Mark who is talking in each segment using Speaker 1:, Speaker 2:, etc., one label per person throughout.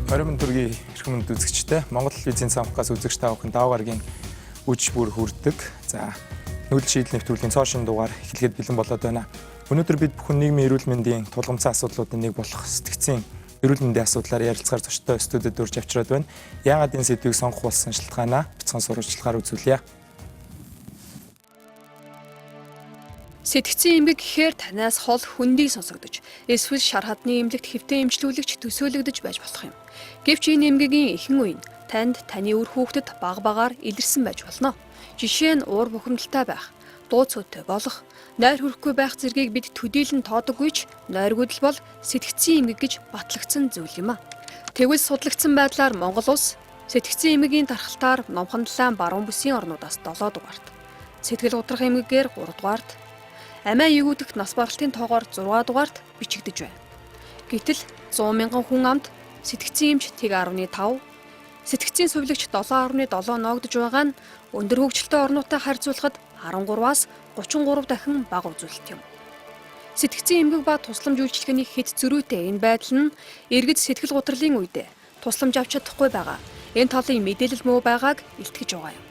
Speaker 1: Оройн төргийн эрхэм мэнд үзэгчтэй Монгол телевизийн самбахаас үзэгч та бүхэн даваа гарагийн үж бүр хүрдэг. За нүүдэл шийдэл нэвтрүүлгийн цоошин дугаар эхлэхэд бэлэн болоод байна. Өнөөдөр бид бүхэн нийгмийн эрүүл мэндийн тулгымцсан асуудлуудын нэг болох сэтгцийн эрүүл мэндийн асуудлаар ярилцахаар зочтой студид урьж авчираад байна. Яагаад энэ сэдвийг сонгох болсон шалтгаанаа бяцхан сурвалжлагаар үзүүлье.
Speaker 2: Сэтгцийн эмгэг гэхээр танаас хол хүндий сонсогдож, эсвэл шар хадны эмнэлэгт хэвтэ эмчлүүлэгч төсөөлөгдөж байж болох юм. Гэвч энэ эмгэгийн ихэнх үе танд таны үр хүүхдэд бага багаар илэрсэн байж болно. Жишээ нь уур бухимдалтай байх, дуу цөөтэй болох, нойр хүрэхгүй байх зэргийг бид төдийлөн тоодоггүй ч нойргүйдэл бол сэтгцийн эмгэг гэж батлагдсан зүйл юм а. Тэгвэл судлагдсан байдлаар Монгол улс сэтгцийн эмгэгийн тархалтаар номхон далайн баруун бүсийн орнуудаас 7 дугаарт, сэтгэл готрох эмгэгээр 3 дугаарт, амиа эгүүдэх нас баралтын тоогоор 6 дугаарт бичигдэж байна. Гэтэл 100 мянган хүн амд сэтгцийн эмч тэг 10.5, сэтгцийн сувилагч 7.7 ноогдож байгаа нь өндөр хөгжилтэй орнуудтай харьцуулахад 13-аас 33 дахин бага үзүүлэлт юм. Сэтгцийн эмгэг ба тусламж үйлчилгээний хэд зөрүүтэй энэ байдал нь иргэд сэтгэл гутралын үедээ тусламж авч чадахгүй байгаа. Энэ талын мэдээлэл муу байгааг илтгэж байгаа юм.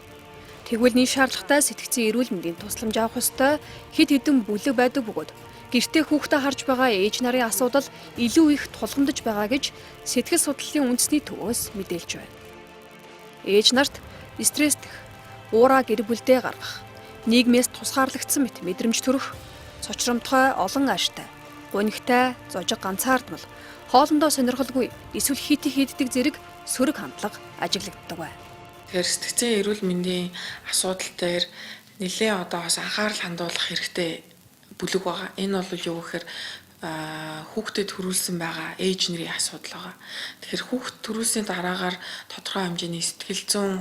Speaker 2: Тэгвэл нийт шаардлагатай сэтгцийн эрүүл мэндийн тусламж авах ёстой хэд хэдэн бүлэг байдаг бөгөөд гэртээ хүүхдээ харж байгаа ээж нарын асуудал илүү их тулгамдж байгаа гэж сэтгэл судлалын үндэсний төвөөс мэдээлж байна. Ээж нарт стресстэх, уураа гэр бүлдээ гаргах, нийгмээс тусгаарлагдсан мэт мэдрэмж төрөх, цочромтгой олон ааштай, гунигтай, зожиг ганцаардмал, хоолндоо сонирхолгүй эсвэл хийдэг зэрэг сөрөг хандлага ажиглагддаг байна.
Speaker 3: Тэгэхээр сэтгцийн эрүүл мэндийн асуудал дээр нэлээд бас анхаарал хандуулах хэрэгтэй бүлэг байгаа. Энэ бол юу гэхээр хүүхдэд төрүүлсэн байгаа ээж нарын асуудал байгаа. Тэгэхээр хүүхд төрүүлсний дараагаар тодорхой хэмжээний сэтгэл зүйн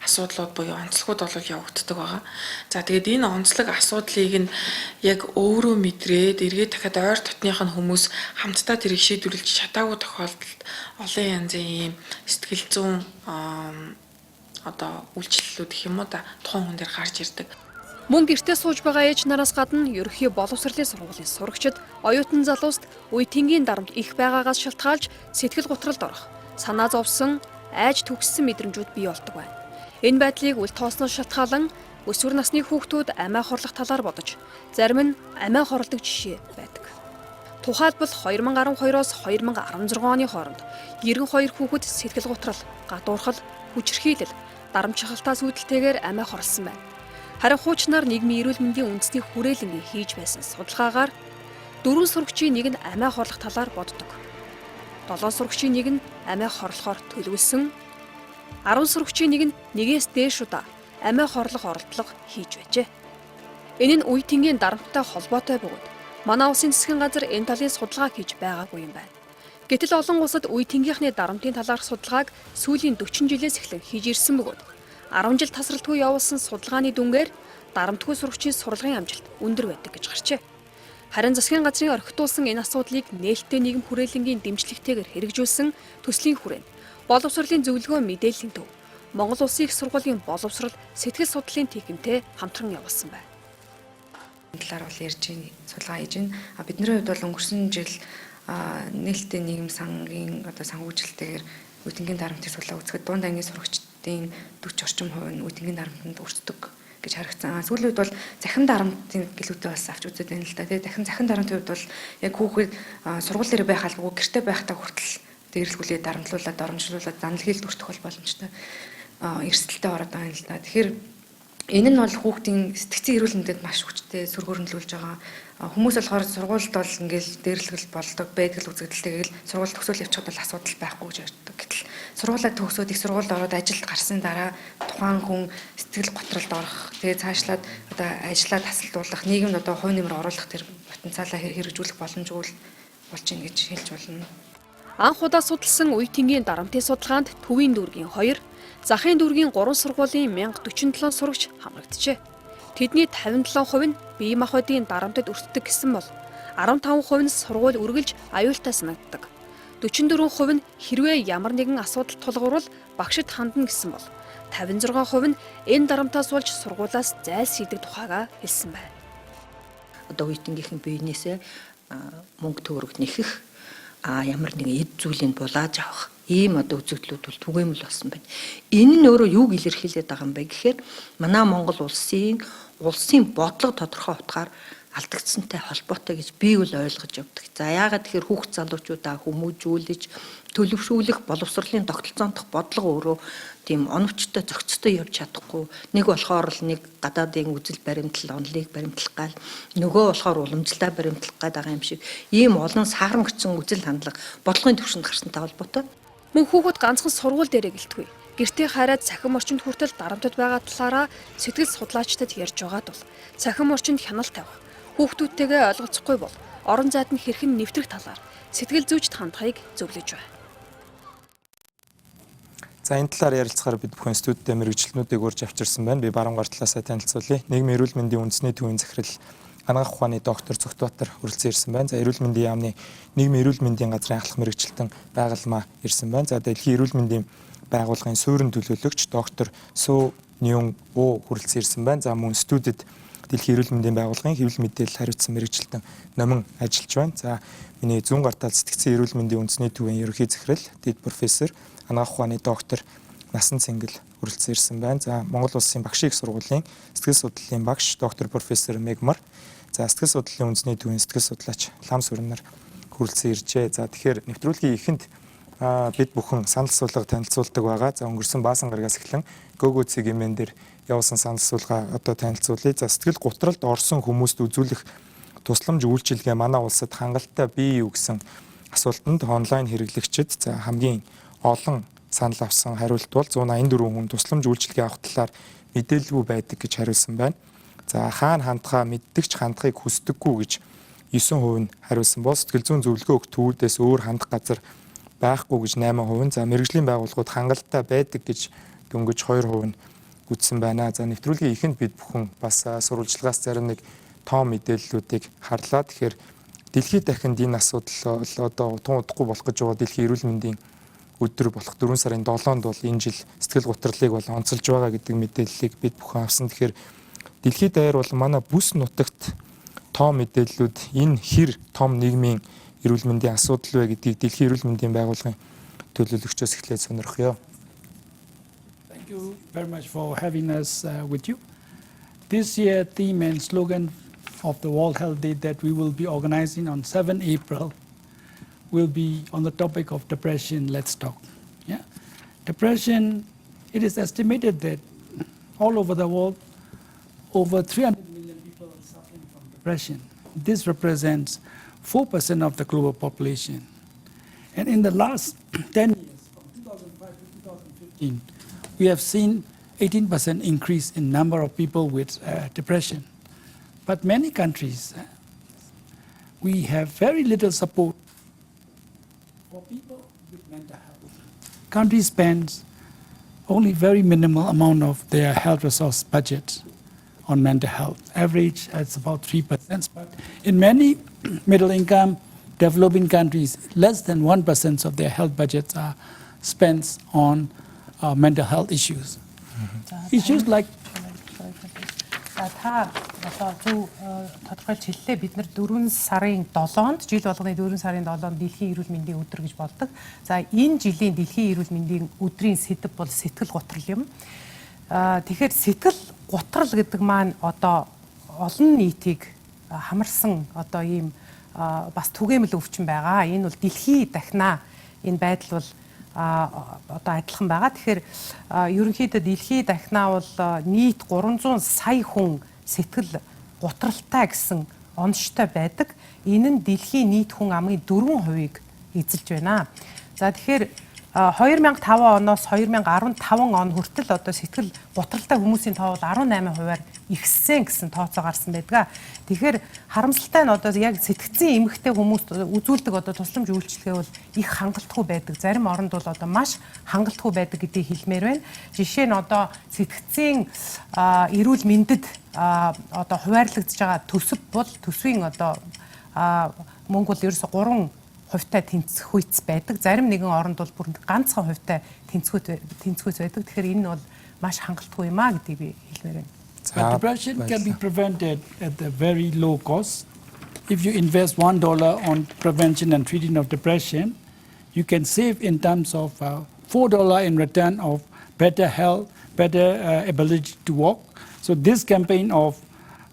Speaker 3: асуудлууд буюу онцлогуд бол явагддаг байгаа. За тэгээд энэ онцлог асуудлыг нь яг өөрөө мэдрээд эргээд дахиад ойр дотных нь хүмүүс хамтдаа тэрийг шийдвэрлэж чадаагүй тохиолдолд олон янзын ийм сэтгэл зүйн үйлчлэлүүд гэх юм уу тухайн хүн дээр гарч ирдэг.
Speaker 2: Мөн гэртээ сууж байгаа ээж нараас гадна ерөнхий боловсролын сургуулийн сурагчид, оюутан залууст үе тэнгийн дарамт их байгаагаас шалтгаалж сэтгэл гутралд орох, санаа зовсон, айж түгссэн мэдрэмжүүд бий болдог байна. Энэ байдлыг үл тоосноос шалтгаалan өсвөр насны хүүхдүүд амиа хорлох талаар бодож, зарим нь амиа хорлдог жишээ байдаг. Тухайлбал 2012-оос 2016 оны хооронд 92 хүүхэд сэтгэл гутрал, гадуурхал, хүчирхийлэл, дарамт шахалтаас үүдэлтэйгээр амиа хорлсон байна. Харин хуучнаар нийгмийн эрүүл мэндийн үндэсний хүрээлэнгийн хийж байсан судалгаагаар 4 сурагчийн нэг нь амиа хорлох талаар боддог. 7 сурагчийн нэг нь амиа хорлохоор төлөвлөсөн, 10 сурагчийн нэг нь нэгээс дээш удаа амиа хорлох оролдлого хийж байжээ. Энэ нь үе тэнгийн дарамттай холбоотой бөгөөд манай улсын засгийн газар энэ талын судалгаа хийж байгаагүй юм байна. Гэтэл олон улсад үе тэнгийнхний дарамтын талаарх судалгааг сүүлийн 40 жилээс эхлэн хийж ирсэн бөгөөд 10 жил тасралтгүй явуулсан судалгааны дүнгээр дарамтгүй сурагчийн сурлагын амжилт өндөр байдаг гэж гарчээ. Харин засгийн газрын орхитуулсан энэ асуудлыг нээлттэй нийгэм хүрээлэнгийн дэмжлэгтэйгээр хэрэгжүүлсэн төслийн хүрээнд боловсролын зөвлөгөө мэдээллийн төв Монгол Улсын их сургуулийн боловсрол сэтгэл судлалын техниктэй хамтран явуулсан байна.
Speaker 4: Энэ талаар бол ярьж байна, судалгаа хийж байна. Бидний хувьд бол өнгөрсөн жил нээлттэй нийгэм сангийн санхүүжилтээр үе тэнгийн дарамтыг судлаа үзэхэд дунд ангийн сурагчдын 40 орчим хувь нь үе тэнгийн дарамтанд өртдөг гэж харагдсан. Сүүлийн үед бол захин дарамтын гэлүүтэй бас авч үзээд байна л да. Тэгээ захин дарамтын хувьд бол яг хүүхэд сургууль дээр байх албагүй гэртээ байхдаа хүртэл дээрлгүүлээд дарамтлуулаад оромжлуулаад занал хийлд өртөх бол боломжтой эрсдэлтэй ороод байгаа юм л да. Тэгэхээр энэ нь бол хүүхдийн сэтгцийн эрүүл мэндэд маш хүчтэй сөргөөрөмжлүүлж байгаа. Хүмүүс болохоор сургуульд бол ингээл дээрлэгэл болдог, бэдгэл үзэгдэлтэйгээл сургууль төгсөөл явчихад бол асуудал байхгүй гэж ярьдаг. Гэтэл сургуулаа төгсөөд их сургуульд ороод ажилд гарсны дараа тухайн хүн сэтгэл готролд орох, тэгээ цаашлаад ажиллаад тасалдуулах, нийгэмд хувь нэмэр оруулах тэр потенциалаа хэрэгжүүлэх боломжгүй болж ийн гэж хэлж болно.
Speaker 2: Анх удаа судалсан үе тэнгийн дарамтын судалгаанд төвийн дүүргийн 2, захын дүүргийн 3 сургуулийн 1047 сурагч хамрагджээ. Тэдний 57% нь бие махбодын дарамтад өртдөг гэсэн бол 15% нь сургууль үргэлж аюултай санагддаг. 44% нь хэрвээ ямар нэгэн асуудал тулгуурвал багшид хандна гэсэн бол 56% нь энэ дарамтаас болж сургуулиас зайлсхийдэг тухайга хэлсэн байна.
Speaker 5: Үе тэнгийнхэн биенээсээ мөнгө төгрөг нэхэх ямар нэгэн эд зүйлийг булааж авах ийм одоо үзэгдлүүд бол түгээмэл болсон байна. Энэ нь өөрөө юуг илэрхийлээд байгаа юм бэ гэхээр манай Монгол улсын бодлого тодорхой утгаар алдагдсантай холбоотой гэж би бол ойлгож явдаг. За яагаад тэгэхээр хүүхд залуучуудаа хүмүүжүүлж төлөвшүүлэх боловсролын тогтолцоон дох бодлого өөрөө тийм оновчтой зохицтой явж чадахгүй. Нэг болохоор л нэг гадаадын үзэл баримтлал, онолыг баримтлах гал, нөгөө болохоор уламжлалаа баримтлах гээд байгаа юм шиг ийм олон саарамгцсан үзэл хандлага бодлогын түвшинд гарсантай холбоотой.
Speaker 2: Мөн хүүхэд ганцхан сургууль дээрээ гэлтгүй. Гэртээ хараад цахим орчинд хүртэл дарамтд байгаа талаараа сэтгэл судлаачдад ярьж байгаад бол цахим орчинд хяналт тавих, хүүхдүүдтэйгээ ойлголцохгүй бол орон зайд нь хэрхэн нэвтрэх талаар сэтгэл зүйчд хандахыг зөвлөж байна.
Speaker 1: За энэ талаар ярилцахаар бид бүхэн студид мэргэжилтнүүдийг урьж авчирсан байна. Би Баруунгаар талаасаа танилцуулъя. Нийгмийн эрүүл мэндийн үндэсний төвийн захирал анагаах ухааны доктор Зүгтбаатар хүрэлцэн ирсэн байна. За эрүүл мэндийн яамны нийгмийн эрүүл мэндийн газрын ахлах мэргэжилтэн байгальмаа ирсэн байна. За дэлхийн эрүүл мэндийн байгууллагын суурин төлөөлөгч доктор Су Ньюн Оо хүрэлцэн ирсэн байна. За мөн студид дэлхийн эрүүл мэндийн байгууллагын хэвлэл мэдээлэл хариуцсан мэргэжилтэн Номин ажиллаж байна. За миний зүүн гартал сэтгцэн эрүүл мэндийн үндэсний төвийн ерөнхий захирал дэд профессор анагаах ухааны доктор Насан Цэнгэл хүрэлцэн ирсэн байна. За Монгол Улсын багшийн их сургуулийн сэтгэл судлалын багш доктор профессор Мегмар, за сэтгэл судлалын үндэсний төвийн сэтгэл судлаач Лам Сүрнэр хүрэлцэн иржээ. За тэгэхээр нэвтрүүлгийн эхэнд бид бүхэн санал асуулга танилцуулдаг байгаа. За өнгөрсөн баасан гарагаас эхлэн Гөгөө цэгийн дээр явуулсан санал асуулга одоо танилцуулъя. За сэтгэл гутралд орсон хүмүүст үзүүлэх тусламж үйлчилгээ манай улсад хангалттай бий юу гэсэн асуултанд онлайн хэрэглэгчид за хамгийн олон санал авсан хариулт бол 184 хүн тусламж үйлчилгээ авах талаар мэдээлэлгүй байдаг гэж хариулсан байна. За хаана хандхаа мэддэгч хандахыг хүсдэггүй гэж 9% нь хариулсан бол сэтгэл зүйн зөвлөгөө өгөх төвүүдээс өөр хандах газар байхгүй гэж 8%, за мэргэжлийн байгууллагууд хангалттай байдаг гэж дөнгөж 2% нь үздсэн байна. За нэвтрүүлгийн эхэнд бид бүхэн бас сурвалжлагаас зарим нэг тоон мэдээллүүдийг харлаа. Тэгэхээр дэлхийд дахинд энэ асуудал одоо утга удахгүй болох гэж байгаа дэлхийн эрүүл мэндийн өдөр болох 4 сарын 7-нд бол энэ жил сэтгэл гутралыг бол онцолж байгаа гэдэг мэдээллийг бид бүхэн авсан. Тэгэхээр дэлхийд даяар бол манай бүс нутагт тоон мэдээллүүд энэ хэр том нийгмийн эрүүл мэндийн асуудал вэ гэдгийг дэлхийн эрүүл мэндийн байгууллагын төлөөлөгчөөс эхлээд сонирхъё.
Speaker 6: Thank you very much for having us with you. This year theme and slogan of the World Health Day that we will be organizing on 7 April will be on the topic of depression. Let's talk. Yeah, depression. It is estimated that all over the world, over 300 million people are suffering from depression. This represents 4% of the global population. And in the last 10 years, from 2005 to 2015, we have seen 18% increase in number of people with depression. But many countries, we have very little support for people with mental health. Countries spend only very minimal amount of their health resource budget on mental health. Average, it's about 3%. But in many middle income developing countries, less than 1% of their health budgets are spent on mental health issues. Issues like
Speaker 7: та одоо зөв тодорхойлж хэллээ. Бид нар 4 сарын 7-нд жил болгоны 4 сарын 7-нд дэлхийн эрүүл мэндийн өдөр гэж болдог. За энэ жилийн дэлхийн эрүүл мэндийн өдрийн сэдэв бол сэтгэл гутрал юм. Тэгэхээр сэтгэл гутрал гэдэг маань одоо олон нийтийг хамарсан одоо ийм бас түгээмэл өвчин байгаа. Энэ бол дэлхий дахнаа энэ байдал бол одоо адилхан байгаа. Тэгэхээр ерөнхийдөө дэлхий дахнаа бол нийт 300 сая хүн сэтгэл гутралтай гэсэн онцтой байдаг. Энэ нь дэлхийн нийт хүн амын 4%-ийг эзэлж байна. За тэгэхээр 2005 оноос 2015 он хүртэл одоо сэтгэл гутралтай хүмүүсийн тоо бол 18%-аар ихссэн гэсэн тооцоо гарсан байдаг. Тэгэхээр харамсалтай нь одоо яг сэтгцэн эмэгтэй хүмүүст үзүүлдэг одоо тусламж үйлчилгээ бол их хангалтгүй байдаг. Зарим оронд бол одоо маш хангалтгүй байдаг гэдгийг хэлмээр байна. Жишээ нь одоо сэтгцэн эрүүл мэндэд одоо хуваарлагдж байгаа төсөв бол төсвийн одоо мөнгө бол ерөөсө 3% тэнцвүүц байдаг. Зарим нэгэн оронд бол бүр ганцхан хувьтай тэнцвүүц байдаг. Тэгэхээр энэ бол маш хангалтгүй юм а гэдгийг би хэлмээр байна.
Speaker 6: But depression can be prevented at a very low cost if you invest $1 on prevention and treatment of depression, you can save in terms of $4 in return of better health, better ability to walk. So this campaign of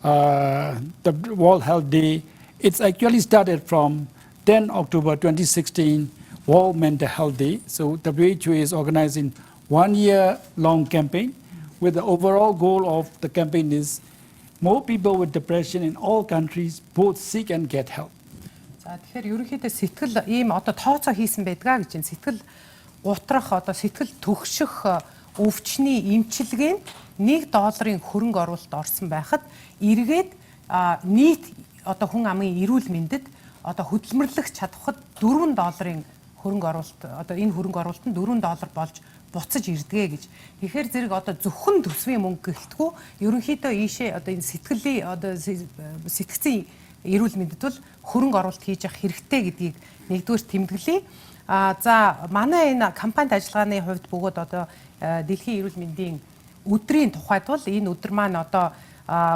Speaker 6: the World Health Day, it's actually started from 10 October 2016, World Mental Health Day. So WHO is organizing 1 year long campaign with the overall goal of the campaign is more people with depression in all countries both seek and get help.
Speaker 7: За тэгэхээр ерөнхийдөө сэтгэл ийм одоо тооцоо хийсэн байдгаа гэж байна. Сэтгэл утрах одоо сэтгэл төгших өвчний эмчилгээнд $1 хөрөнгө оруулалт орсон байхад эргээд нийт одоо хүн амын эрүүл мэндэд одоо хөдөлмөрлөх чадхад $4 хөрөнгө оруулалт одоо энэ хөрөнгө оруулалт нь $4 болж буцаж ирдгээ гэж. Тэгэхээр зэрэг одоо зөвхөн төсвийн мөнгө гэлтгүү ерөнхийдөө ийшээ одоо энэ сэтгэлийн одоо сэтгцийн эрүүл мэндэд бол хөрөнгө оруулалт хийж явах хэрэгтэй гэдгийг нэгдүгээр тэмдэглэе. За манай энэ кампанит ажиллагааны хувьд бөгөөд одоо дэлхийн эрүүл мэндийн өдрийн тухайд бол энэ өдөр маань одоо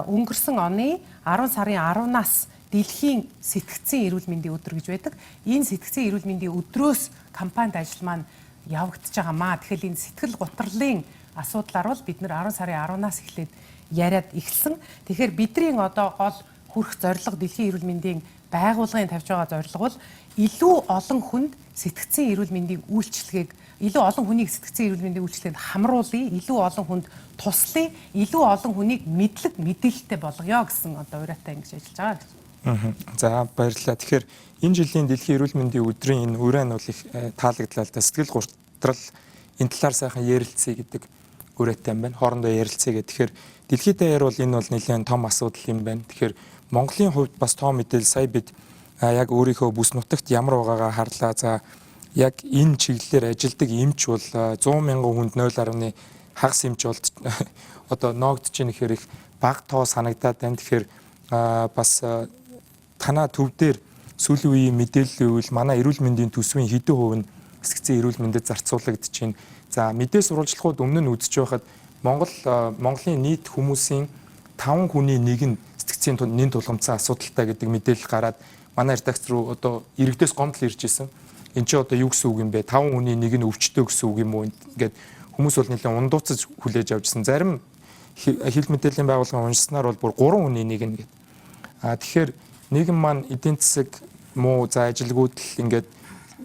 Speaker 7: өнгөрсөн оны 10 сарын 10-наас дэлхийн сэтгцийн эрүүл мэндийн өдөр гэж байдаг. Энэ сэтгцийн эрүүл мэндийн өдрөөс кампанит ажил маань явагдаж байгаамаа. Тэгэхээр энэ сэтгэл гутралын асуудлаар бол бид нэр 10 сарын 10-наас эхлээд яриад эхэлсэн. Тэгэхээр бидний одоо гол хүрэх зорилго дэлхийн эрүүл мэндийн байгууллагын тавьж байгаа зорилго бол илүү олон хүнд сэтгцийн эрүүл мэндийн үйлчилгээг илүү олон хүнийг сэтгцийн эрүүл мэндийн үйлчилгээнд хамруулъя, илүү олон хүнд туслая, илүү олон хүнийг мэдлэг мэдээлэлтэй болгоё гэсэн одоо ураатай ингэж ажиллаж байгаа гэж.
Speaker 1: За баярлалаа. Тэгэхээр энэ жилийн дэлхийн эрүүл мэндийн өдрийн энэ ураан бол их таалагдлаа л да. Сэтгэл гутрал энэ талаар сайхан ярилцъя гэдэг ураатай юм байна. Хоорондоо ярилцъя гэх. Тэгэхээр дэлхийд даяар бол энэ бол нэлээд том асуудал юм байна. Тэгэхээр Монголын хувьд бас том мэдээлэл сая бид яг өөрийнхөө бүс нутагт ямар байгаагаа харлаа. За яг энэ чиглэлээр ажилдаг эмч бол 100 мянган хүнд 0.1 хагас эмч болд одоо ноогдож ийн гэхээр их бага тоо санагдаад байна. Тэгэхээр бас танаа төв дээр сүүлийн үеийн мэдээллийн үйл манай эрүүл мэндийн төсвийн хэдэн хувь нь сэтгцийн эрүүл мэндэд зарцуулагдаж байна. За мэдээ сурвалжлагууд өмнө нь үзэж байхад Монголын нийт хүмүүсийн 5 хүний нэг нь сэтгцийн нэн тулгамцсан асуудалтай гэдэг мэдээлэл гараад манай редакц руу одоо иргэдээс гомдол ирж исэн. Энд чинь одоо юу гэсэн үг юм бэ? 5 хүний нэг нь өвчтөе гэсэн үг юм уу? Ингээд хүмүүс бол нэлээд ундууцаж хүлээж авчихсан. Зарим хил мэдээллийн байгууллагын уншсанаар бол бүр 3 хүний нэг нь гэдэг. Тэгэхээр нийгэм маань эдийн засаг муу за ажилгүйд л ингээд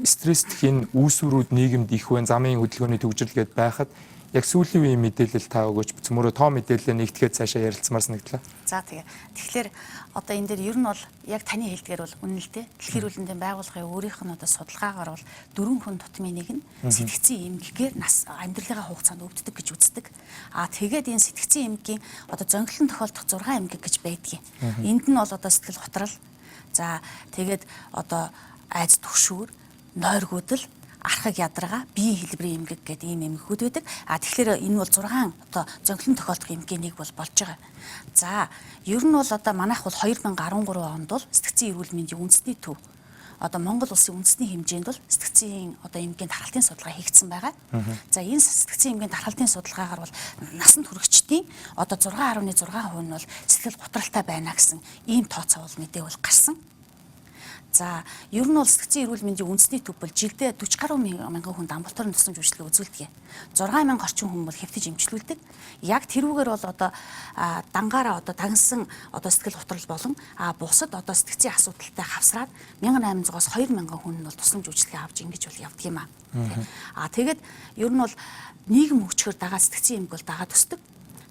Speaker 1: стресстхийн үүсвэрүүд нийгэмд их байна. Замын хөдөлгөөний төвжирэл гэдээ байхад яг сүүлийн үеийн мэдээлэл та өгөөч. Цөмөрөө тоо мэдээлэлээ нэгтгэхэд цаашаа ярилцмаар санагдлаа.
Speaker 8: За тэгэхээр одоо энэ дээр ер нь бол яг таны хэлдгээр бол үнэн л дээ. Дэлхийн эрүүл мэндийн байгууллагын өөрийнх нь одоо судалгаагаар бол 4 хүн тутмын нэг нь сэтгцийн эмгэгээр нас амьдралынхаа хугацаанд өвддөг гэж үздэг. Тэгээд энэ сэтгцийн эмгийн одоо зөнгөлөн тохиолдох 6 эмгэг гэж байдгийг. Энд нь бол одоо сэтгэл готрал. За тэгээд одоо айц түгшүүр, нойргуудал, архаг ядаргаа, биеийн хэлбэрийн эмгэг гэдэг ийм эмгэгүүд байдаг. Тэгэхээр энэ бол 6 одоо зөнгөлөн тохиолдох эмгийн нэг болж байгаа. За, ер нь бол одоо манайх бол 2013 онд бол сэтгцийн эрүүл мэндийн үндэсний төв одоо Монгол улсын үндэсний хэмжээнд бол сэтгцийн одоо эмгийн тархалтын судалгаа хийгдсэн байгаа. За, энэ сэтгцийн эмгийн тархалтын судалгаагаар бол насанд хүрэгчдийн одоо 6.6% нь бол сэтгэл гутралтай байна гэсэн ийм тооцоо бол мэдээ бол гарсан. За, ер нь бол сэтгцийн эрүүл мэндийн үндэсний төв бол жилдээ 40 гаруй мянган хүнд амбулаторын тусламж үйлчилгээ үзүүлдэг. 6,000 орчим хүн бол хэвтэж эмчилүүлдэг. Яг тэрүүгээр бол одоо дангаараа одоо дагнсан одоо сэтгэл готрол болон бусад одоо сэтгцийн асуудалтай хавсраад 1800-аас 2000 хүн нь бол тусламж үйлчилгээ авч ингэж бол явдаг юм аа. Тэгээд ер нь бол нийгэм хөгжихөөр дагаад сэтгцийн эмгэг бол дагаад өсдөг.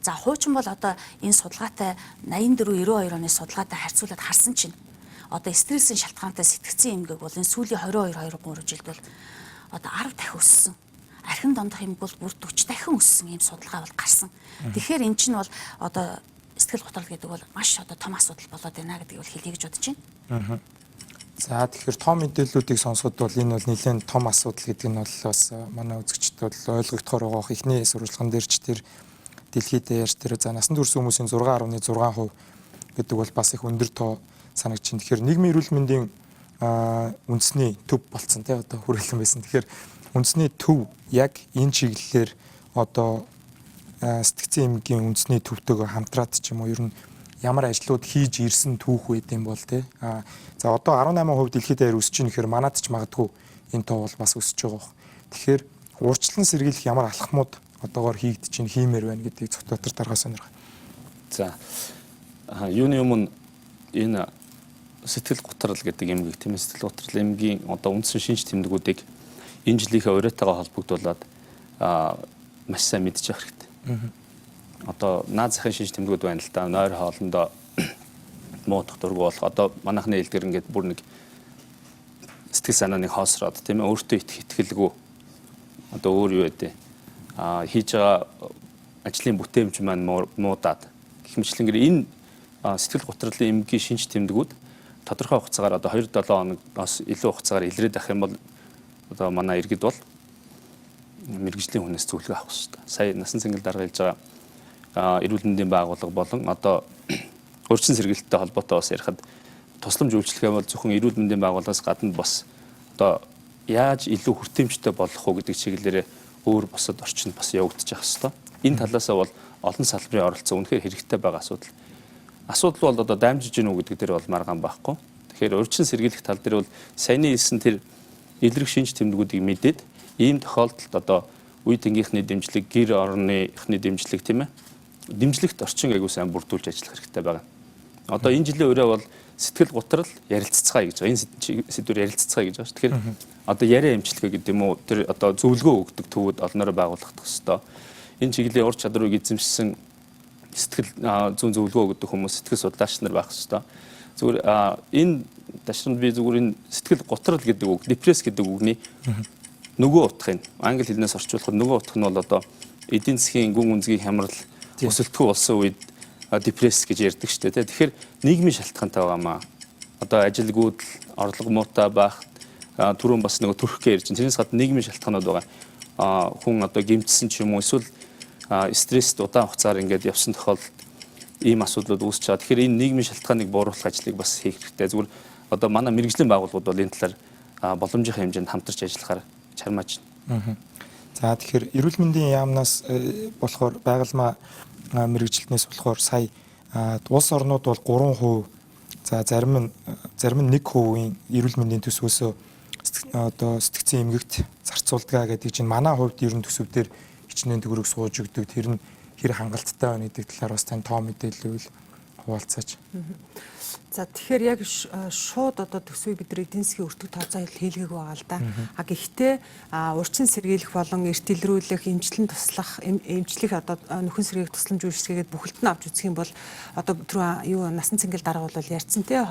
Speaker 8: За, хуучин бол одоо энэ судалгаатай 84-92 оны судалгаатай харьцуулаад харсан чинь одоо стрессийн шалтгаантай сэтгцийн эмгэг бол энэ сүүлийн 22-23 жилд бол одоо 10 дахин өссөн. Архин дондох эмгэг бол бүр 40 дахин өссөн ийм судалгаа бол гарсан. Тэгэхээр эн чинь бол одоо сэтгэл готрол гэдэг бол маш одоо том асуудал болоод байна гэдгийг бол хэлье гэж бодож байна.
Speaker 1: За, тэгэхээр том мэдээллүүдийг сонсоход бол энэ бол нэлээд том асуудал гэдэг нь бол бас манай үзэгчдүүд бол ойлгогдохоор байгаа. Эхний сурвалжлаган дээр ч тэр дэлхийд даяар тэр за насанд хүрсэн хүмүүсийн 6.6% гэдэг бол бас их өндөр тоо санагч чинь. Тэгэхээр нийгмийн эрүүл мэндийн үндэсний төв болцсон тий одоо хүрээлэн байсан. Тэгэхээр үндэсний төв яг энэ чиглэлээр одоо сэтгцийн эмгийн үндэсний төвтэйгөө хамтраад ч юм уу ер нь ямар ажлууд хийж ирсэн түүх байд юм бол тий. За одоо 18% дэлхийд даяар өсөж ийн гэхээр манад ч магадгүй энэ тоо бол бас өсөж байгаа бох. Тэгэхээр урьдчилан сэргийлэх ямар алхмууд одоогоор хийгдэж ийн хиймээр байна гэдгийг зөв дотор даргаа сонирхоо.
Speaker 9: За юуны өмнө энэ сэтгэл готрал гэдэг эмгэг тийм сэтгэл готрал эмгийн одоо үндсэн шинж тэмдгүүдийг энэ жилийнхээ урайтайгаа холбогдуулаад маш сайн мэдчих хэрэгтэй. Одоо наад захын шинж тэмдгүүд байна л да. Нойр хоолндоо муудах дургу болох. Одоо манайхны хэлдгэр ингээд бүр нэг сэтгэл санааны хоосроод тийм ээ өөртөө итгэлгүй одоо өөр юу гэдэг хийж байгаа ажлын бүтээмж маань муудаад гэх мэтлэнгээр энэ сэтгэл готролын эмгийн шинж тэмдгүүд тодорхой хугацаагаар одоо 2-7 хоногоос илүү хугацаагаар илрээд авах юм бол одоо манай иргэд бол мэрэгжлийн хүнээс зөвлөгөө авах хэрэгтэй. Сая насан цэнгэл дарга хэлж байгаа эрүүл мэндийн байгууллага болон одоо урьдчилан сэргийлэлттэй холбоотой бас ярихад тусламж үйлчлэх юм бол зөвхөн эрүүл мэндийн байгууллагаас гадна бас одоо яаж илүү хүртээмжтэй болох уу гэдэг чиглэлээр өөр бусад орчинд бас явагдаж явах хэрэгтэй. Энэ талаасаа бол олон салбарын оролцоо үнэхээр хэрэгтэй байгаа асуудал. Асуудал бол одоо даймжиж гэнэ үү гэдэг дээр бол маргаан байхгүй. Тэгэхээр урьдчилан сэргийлэх тал дээр бол саяны хэлсэн тэр илрэх шинж тэмдгүүдийг мэдээд ийм тохиолдолд одоо үе тэнгийнхний дэмжлэг, гэр орныхны дэмжлэг тийм ээ. Дэмжлэгт орчин аягүй сайн бүрдүүлж ажиллах хэрэгтэй байгаа. Одоо энэ жилийн өрөө бол сэтгэл готрал ярилццгаая гэж байгаа. Энэ сэдвээр ярилццгаая гэж байгаа шүү. Тэгэхээр одоо яриа эмчилгээ гэдэг юм уу тэр одоо зөвлөгөө өгдөг төвүүд олноороо байгуулах хэрэгтэй. Энэ чиглэлийн ур чадрыг эзэмшсэн сэтгэл зүүн зөвлөгөө өгдөг хүмүүс сэтгэл судлаач нар байх хэрэгтэй. Зүгээр энэ ташранд би зүгээр энэ сэтгэл готрал гэдэг үг, депресс гэдэг үгний нөгөө утгыг англи хэлнээс орчуулахад нөгөө утга нь бол одоо эдийн засгийн гүн үнцгийн хямрал өсөлтгүй болсон үед депресс гэж ярьдаг шүү дээ. Тэгэхээр нийгмийн шалтгаантай байгаамаа. Одоо ажилгүйд орлого муутай байх, түрүүн бас нөгөө төрхгөө ярьж, тэрнээс гадна нийгмийн шалтгаанууд байгаа. Хүн одоо гэмтсэн ч юм уу эсвэл стресст удаан хугацаар ингээд явсан тохиолдолд ийм асуудлууд үүсч байгаа. Тэгэхээр энэ нийгмийн шалтгааныг бууруулах ажлыг бас хийх хэрэгтэй. Зүгээр одоо манай мэрэгжлийн байгууллагууд бол энэ талаар боломжийн хэмжээнд хамтарч ажиллахаар чармааж байна.
Speaker 1: За тэгэхээр эрүүл мэндийн яамнаас болохоор байгалмаа мэрэгжилтнээс болохоор сая улс орнууд бол 3%, за зарим нь 1%-ийн эрүүл мэндийн төсвөөсөө одоо сэтгцэн эмгэгт зарцуулдгаа гэдэг чинь манай хувьд ерөн төсөвдөр хичнээн төгрөг сууж өгдөг. Тэр нь хэр хангалттай байна гэдэг талаар бас тань тоо мэдээлэл хуваалцаач.
Speaker 7: За тэгэхээр яг шууд одоо төсвийг бид эдийн засгийн өртөг тооцоо хийлгээг байгаа л да. Гэхдээ урьдчилан сэргийлэх болон эрт илрүүлэх, эмчлэн туслах, эмчлэх одоо нөхөн сэргээх тусламж үйлчилгээгээд бүхэлд нь авч үзэх юм бол одоо юу насан цэнгэл дарга бол ярьсан те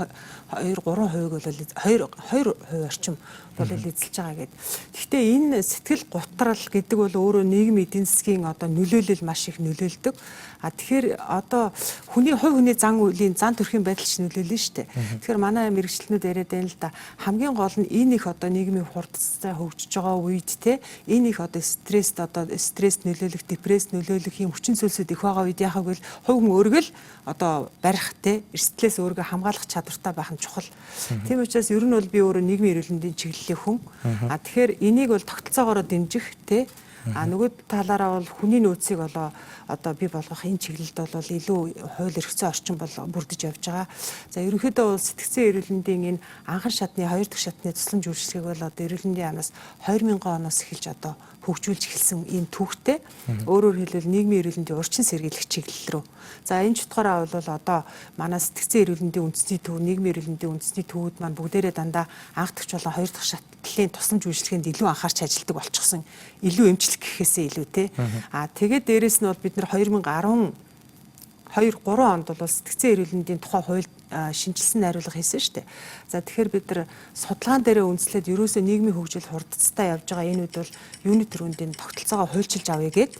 Speaker 7: 2-3% бол 2% орчим бол эзэлж байгаа гэдэг. Гэхдээ энэ сэтгэл готрал гэдэг бол өөрөө нийгмийн эдийн засгийн одоо нөлөөлөл маш их нөлөөлдөг. Тэгэхээр одоо хүний хувь хүний зан үйлийн зан төрхийн байдал ч нөлөөлнө шүү дээ. Тэгэхээр манай мэрэгчлэнүүд яриад байна л да. Хамгийн гол нь энэ их одоо нийгмийн хурдцтай хөгжиж байгаа үед те энэ их одоо стресс нөлөөлөх, депресс нөлөөлөх юм хүчин зүйлсүүд их байгаа үед яхаг бол хувь хүн өөргөл одоо барих те эрсдлээс өөрийгөө хамгаалах чадвартай байх нь чухал. Тийм учраас ер нь бол би өөрөө нийгмийн эрүүл мэндийн чиглэлийн хүн. Тэгэхээр энийг бол тогтолцоогоор дэмжих те нөгөө талаараа бол хүний нөөцийг болоо одоо бий болгох энэ чиглэлд бол илүү хууль эрхцээ орчин бол бүрдэж явж байгаа. За ерөнхийдөө бол сэтгцэн эрүүл мэндийн энэ анхан шатны 2 дахь шатны тусламж үйлчлэгийг бол одоо эрүүл мэндийн яамнаас 2000 оноос эхэлж одоо хөгжүүлж эхэлсэн ийм түүхтэй. Өөрөөр хэлбэл нийгмийн эрүүл мэндийн урьдчилан сэргийлэх чиглэл рүү. За энэ ч утгаараа бол одоо манай сэтгцэн эрүүл мэндийн үндэсний төв, нийгмийн эрүүл мэндийн үндэсний төвүүд маань бүгдээрээ дандаа анх дахь болон 2 дахь шатлалын тусламж үйлчлэгэнд илүү анхаарч ажилладаг болчихсон. Илүү эмчлэх гэхээсээ илүү те. Тэгээд дээрэс нь бол бид нар 2012-3 онд бол сэтгцэн эрүүл мэндийн тухай хууль шинжилсэн найруулга хийсэн шүү дээ. За тэгэхээр бид нар судалгаан дээрээ үндэслээд ерөөсөө нийгмийн хөгжил хурдцтай явж байгаа энэ үед бол юуны төрөндийн тогтолцоогоо хуульчилж авъя гэд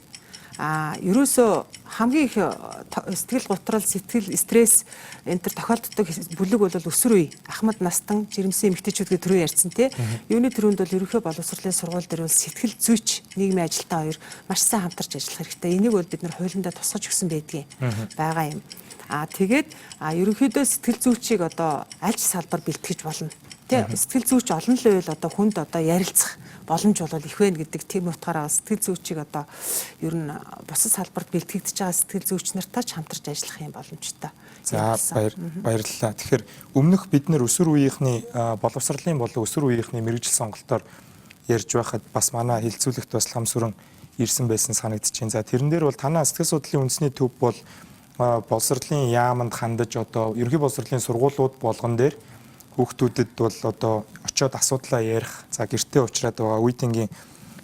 Speaker 7: ерөөсөө хамгийн их сэтгэл готрал, сэтгэл стресс энэ төр тохиолддог бүлэг бол өсвөр үе, ахмад настан, жирэмсэн эмэгтэйчүүд гэдэг төрөө ярьсан тий. Юуны төрөнд бол ерөнхий боловсролын сургууль дээр бол сэтгэл зүйч нийгмийн ажилтан хоёр маш сайн хамтарч ажиллах хэрэгтэй. Энийг бол бид нар хуулиндаа тусгаж өгсөн байдгийг байгаа юм. Тэгээд ерөнхийдөө сэтгэл зүйчийг одоо аль ч салбар бэлтгэж болно. Сэтгэл зүйч олон л байвал одоо хүнд одоо ярилцах боломж бол их байна гэдэг тийм утгаараа сэтгэл зүйчийг одоо ер нь бусад салбарт бэлтгэгдэж байгаа сэтгэл зүйч нартай ч хамтарч ажиллах юм боломжтой.
Speaker 1: За баярлалаа. Тэгэхээр өмнөх бид нэр өсвөр үеийнхний боловсролын болон өсвөр үеийнхний мэрэгжил сонголтоор ярьж байхад бас манай хилцүүлэгт бас ламсүрэн ирсэн байсан санагдчихээн. За тэрэн дээр бол танаа сэтгэл судлалын үндэсний төв бол боловсролын яамд хандаж одоо ерөнхий боловсролын сургуулиуд болгон дээр хүүхдүүдэд бол одоо очиод асуудлаа ярих, за гэртээ уучраад байгаа үеийнгийн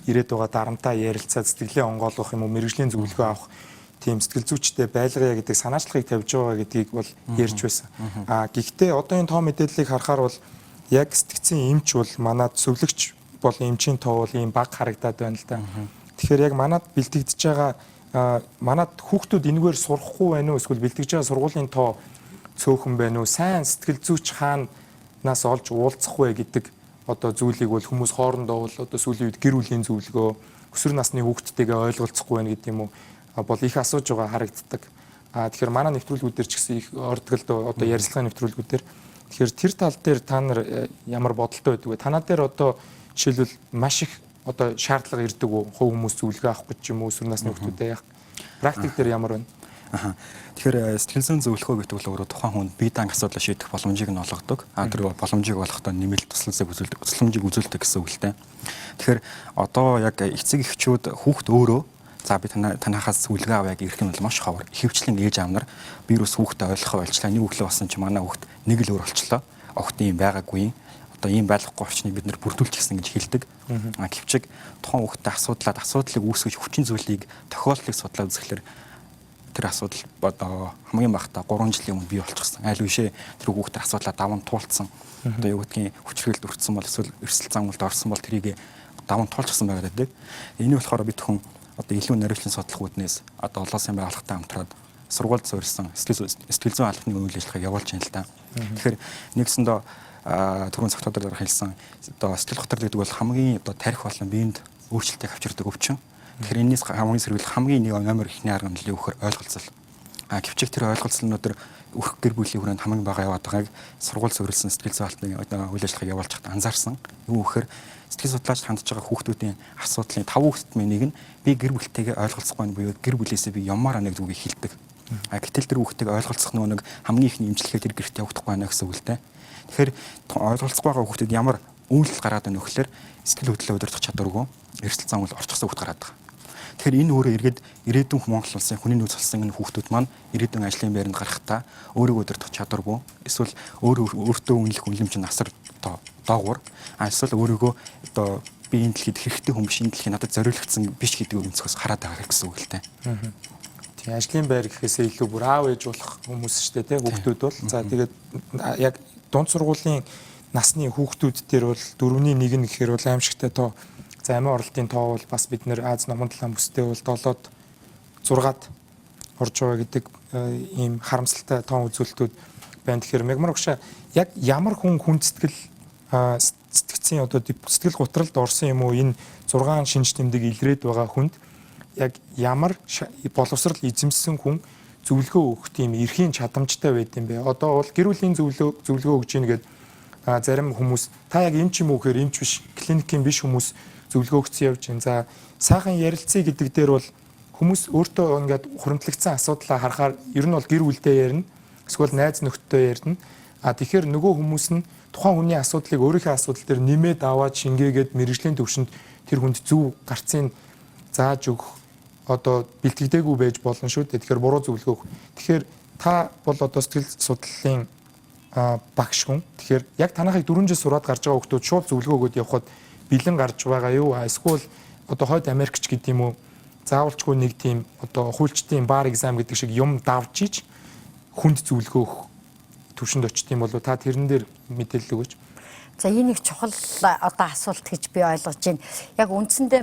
Speaker 1: ирээд байгаа дарамтаа ярилцаад сэтгэлээ онгойлгох юм уу, мэрэгжлийн зөвлөгөө авах тийм сэтгэл зүйчтэй байлгая гэдэг санаачлагыг тавьж байгаа гэдгийг бол ярьж байсан. Гэхдээ одоо энэ тоо мэдээллийг харахаар бол яг сэтгцийн эмч бол манад зөвлөгч бол эмчийн тоо бол ийм бага харагдаад байна л да. Тэгэхээр яг манад бэлтгэж байгаа манад хүүхдүүд энэгээр сурахгүй байна уу, эсвэл бэлтгэж байгаа сургуулийн тоо цөөхөн байна уу, сайн сэтгэл зүйч хаанаас олж уулзах вэ гэдэг одоо зүйлийг бол хүмүүс хоорондоо бол одоо сүүлийн үед гэр бүлийн зөвлөгөө, өсвөр насны хүүхдтэйгээ ойлголцохгүй байна гэдэг юм уу бол их асууж байгаа харагддаг. Тэгэхээр манай нэвтрүүлгүүдээр ч гэсэн их ордголд одоо ярилцлагын нэвтрүүлгүүдээр тэгэхээр тэр тал дээр та нар ямар бодолтой байдаг вэ? Танаа дээр одоо жишээлбэл маш их одоо шаардлага ирдэг үү? Хувь хүмүүс зөвлөгөө авах гэж юм уу, өсвөр насны хүүхдүүдэд яах? Практик дээр ямар байна?
Speaker 10: Тэгэхээр сэтгэл зүйн зөвлөгөө гэдэг бол өөрөө тухайн хүнд бие даанг асуудал шийдэх боломжийг нь олгодог. Тэр боломжийг олохдоо нэмэлт тусламжийг үзүүлдэг гэсэн үг л дээ. Тэгэхээр одоо яг эцэг эхчүүд хүүхд өөрөө за би танахаас зөвлөгөө авъя гэх юм бол маш ховор. Ихэвчлэн ээж аав нар вирус хүүхдэд ойлгохоо ойлчлаа. Нэг өглөө басан чи манай хүүхд нэг л өөр болчлоо. Охтын юм байгаагүй. Одоо ийм байхгүй орчныг бид нэр бүрдүүлж гисэн гэж хэлдэг. Гэвчиг тухайн хүүхдэд асуудлыг үүсгэж хүчин зүйлийг тохиолдлыг судлаа үзэхлээр тэр асуудал одоо хамгийн багтаа 3 жилийн өмнө бий болчихсон. Айл үшээ тэр хүүхдэд асуудлаа даван туулцсан. Одоо юу гэдгийг хүчрэлд өртсөн бол эсвэл эрсдэл зам үлд орсон бол тэрийг даван туулчихсан байгаад байдаг. Энийг болохоор бид хүн одоо илүү наривчлан судлах үүднээс одоо олон сайн байгууллагатай хамтраад сургуульд суурилсан сэтгэл зүйн албаны үйл ажиллагааг явуулж байна л да. Тэгэхээр нэгсэндээ түрүүн цагтуудаар хэлсэн одоо сэтгэл готор гэдэг бол хамгийн одоо тарих болон биед өөрчлөлтийг авчирдаг өвчин. Тэгэхээр энэс хамгийн сэргийлэх хамгийн нэг номер ихний арга нь л өгөхөр ойлголцол. Гэвчиг тэр ойлголцолнуудаар өрх гэр бүлийн хүрээнд хамгийн бага яваад байгааг сургууль суурилсан сэтгэл зүйн албаны одоо үйл ажиллагааг явуулж байхдаа анзаарсан. Юу гэхээр сэтгэл судлаач хандж байгаа хүүхдүүдийн асуудлын 5 хүүхэд мэнийг нь би гэр бүлтэйгээ ойлголцохгүй буюу гэр бүлээсээ би ямаар нэг зүгийг хэлдэг. Гэтэл тэр хүүхдтэйг ойлголцох нэг хамгийн ихний имжлэгээ тэр гэрт явагдахгүй байна гэсэн үг л дээ. Тэгэхээр ойлголцохгүй байгаа хүүхдэд ямар үйлдэл гараад байна вэ гэхээр сэтгэл хөдлөлөө удирдах чадваргүй, эрсдэл зам үйл орчихсон хүүхд гараад байгаа. Тэгэхээр энэ өөрөө эргээд ирээдүйн Монгол улсын хүний нөөц болсон энэ хүүхдүүд маань ирээдүйн ажлын байранд гарахдаа өөрийгөө удирдах чадваргүй, эсвэл өөртөө үнэлэмж насар доогуур, эсвэл өөрийгөө одоо би энэ дэлхийд хэрэгтэй хүн биш, энэ дэлхий надад зориулагдсан биш гэдгийг өнцгөөс хараад байгаа гэсэн үг л дээ.
Speaker 1: Тийм ажлын байр гэхээсээ илүү бүр аав ээж болох хүмүүс шүү дээ, хүүхдүүд бол. За тэгээд яг дунд сургуулийн насны хүүхдүүд дээр бол 4-ний 1 нь гэхээр бол аимшигтай тоо. За амин оролтын тоо бол бас бид нэр Аз номон талаан бүстэй бол 7-д 6-ад орж байгаа гэдэг ийм харамсалтай тоон үзүүлэлтүүд байна. Тэгэхээр мегмар өгшө яг ямар хүн хүндэтгэл сэтгцийн одоо сэтгэл гутралд орсон юм уу энэ 6 шинж тэмдэг илрээд байгаа хүнд яг ямар боловсрал эзэмсэн хүн зөвлөгөө өгөх тийм эрхийн чадамжтай байд юм бэ? Одоо бол гэр бүлийн зөвлөгөө өгж ийн гэдэг зарим хүмүүс та яг эмч юм уу гэхээр эмч биш, клиникийн биш хүмүүс зөвлөгөө өгсөн явж байна. За сайхан ярилцъя гэдэг дээр бол хүмүүс өөртөө ингээд хуримтлагдсан асуудлаа харахаар ер нь бол гэр бүлдээ ярина, эсвэл найз нөхдөдөө ярина. Тэгэхээр нөгөө хүмүүс нь тухайн хүний асуудлыг өөрийнхөө асуудал дээр нэмээд аваад шингээгээд мэрэгжлийн төвшөнд тэр хүнд зөв гарцыг зааж өгөх одоо бэлтгэдэггүй байж болно шүү дээ. Тэгэхээр буруу зөвлөгөө өгөх. Тэгэхээр та бол одоо сэтгэл судлалын багш хүн. Тэгэхээр яг танахыг 4 жил сураад гарч байгаа хүмүүс шууд зөвлөгөө өгөөд явхад бэлэн гарч байгаа юу? Эсвэл одоо хойд Америкч гэдэг юм уу? Заавалчгүй нэг тийм одоо хуульчдын бар экзам гэдэг шиг юм давж иж хүнд зөвлөгөө өгөх төвшөнд очт юм болов та тэрэн дээр мэдээлэл өгөөч.
Speaker 11: За энэ их чухал одоо асуулт гэж би ойлгож байна. Яг үндсэндээ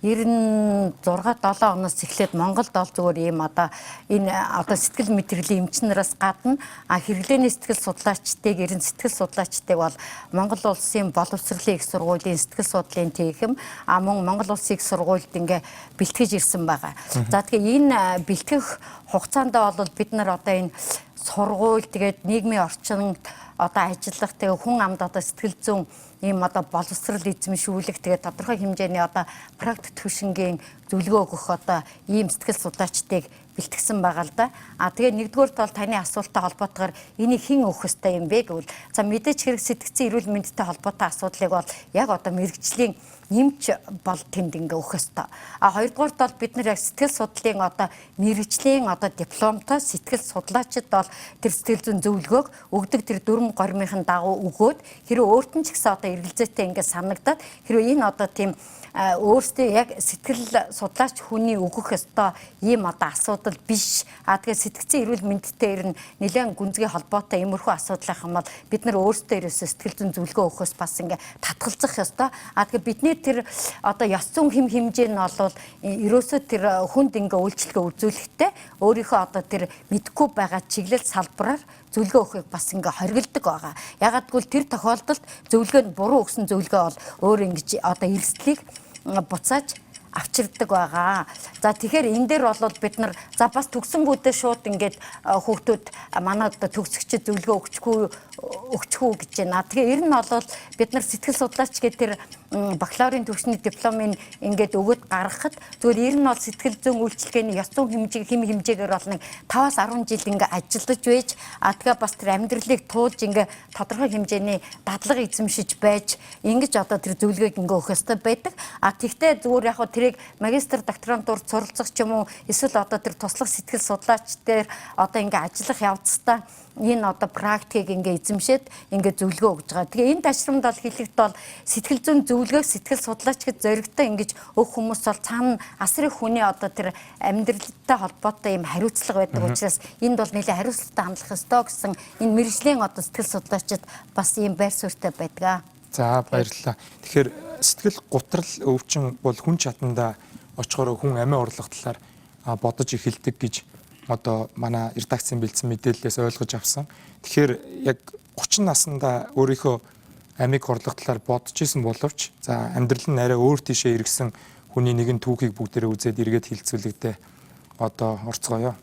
Speaker 11: 1996-7 оноос эхлээд Монголд ол зүгээр ийм одоо энэ одоо сэтгэл мэдрэлийн эмчнээс гадна хэрэглээний сэтгэл судлаачдыг, ерэн сэтгэл судлаачдыг бол Монгол улсын боловсролын их сургуулийн сэтгэл судлалын тээхэм мөн Монгол улсын их сургуульд ингээ бэлтгэж ирсэн байгаа. За тэгэхээр энэ бэлтгэх хугацаанд бол бид нар одоо энэ сургууль тэгээд нийгмийн орчинд одоо ажиллах тэгээ хүн амд одоо сэтгэл зүйн ийм одоо боловсрал эзэмшүүлэх тэгээ тодорхой хэмжээний одоо практик төвшингийн зөвлөгөө өгөх одоо ийм сэтгэл судлаачдыг бэлтгэсэн байгаа л да. Тэгээ нэгдүгээрт бол таны асуулттай холбоотойгоор энийг хэн өгөх ёстой юм бэ гэвэл за мэдээж хэрэг сэтгцэн эрүүл мэндтэй холбоотой асуудлыг бол яг одоо мэрэгжлийн нэмж бол тэнд ингээ өгөх ёстой. Хоёрдугаарт бол бид нар яг сэтгэл судлалын одоо мэрэгжлийн одоо дипломтой сэтгэл судлаачид бол тэр сэтгэл зүйн зөвлөгөөг өгдөг тэр дүрм гормынхын дагуу өгөөд хэрэв өөрт нь ч гэсэн одоо эргэлзээтэй ингээ санагдаад хэрэв энэ одоо тийм өөрсдөө яг сэтгэл судлаач хүний өгөх ёстой ийм одоо асуудал биш. Тэгээ сэтгцэн эрүүл мэндтэй ер нь нэлээд гүнзгий холбоотой иймэрхүү асуудал юм бол бид нар өөрсдөө ерөөсөө сэтгэл зүйн зөвлөгөө өгөхөөс бас ингээ татгалзах ёстой. Тэгээ бидний тэр одоо ёс зүйн хэм хэмжээ нь бол ерөөсөө тэр хүнд ингээ үйлчлэгээ үзүүлэхдээ өөрийнхөө одоо тэр мэдгүй байгаа чиглэл салбараар зөвлөгөө өгөхийг бас ингээ хоригддаг байгаа. Ягаад гэвэл тэр тохиолдолд зөвлөгөө нь буруу өгсөн зөвлөгөө бол өөр ингэж одоо эрсдлийг буцааж авчирдаг байгаа. За тэгэхээр энэ дээр бол бид нар за бас төгсөнгүүдээ шууд ингээд хүүхдүүд манай одоо төгсөгчд зөвлөгөө өгчихүү гэж байна. Тэгээ ер нь бол бид нар сэтгэл судлаач гэх тэр бакалаврын төвчний дипломыг ингээд өгöd гаргахад зүгээр ер нь бол сэтгэл зүйн үйлчилгээний ёс зүйн хэмжээгээр бол нэг 5-10 жил ингээд ажиллаж байж тэгээ бас тэр амьдралыг туулж ингээд тодорхой хэмжээний дадлага эзэмшиж байж ингэж одоо тэр зөвлөгөөг ингээд өгөх ёстой байдаг. Тэгтээ зүгээр яг тэрийг магистр докторантур суралцах ч юм уу эсвэл одоо тэр туслах сэтгэл судлаач дээр одоо ингээд ажиллах явцдаа энэ одоо практикийг ингээ эзэмшээд ингээ зөвлөгөө өгж байгаа. Тэгээ энэ ташрамд бол хэлэхэд бол сэтгэл зүйн зөвлөгөөг сэтгэл судлаачид зоригтой ингэж өгөх хүмүүс бол цаана асар их хүний одоо тэр амьдралтай холбоотой юм хариуцлага байдаг учраас энд бол нэлээд хариуцлагатай хандах ёстой гэсэн энэ мэргэжлийн одоо сэтгэл судлаачид бас ийм байр суурьтай байдаг.
Speaker 1: За баярлалаа. Тэгэхээр сэтгэл гутрал өвчин бол хүн чадандаа очихоор хүн амиа орлох талаар бодож эхэлдэг гэж одоо манай редакцийн бэлдсэн мэдээллээс ойлгож авсан. Тэгэхээр яг 30 наснда өөрийнхөө амийг орлох талаар бодож исэн боловч за амьдрал нь арай өөр тийшээ эргэсэн хүний нэгэн түүхийг бүгдээрээ үзээд эргээд хилцүүлэгдээ одоо орцгоё.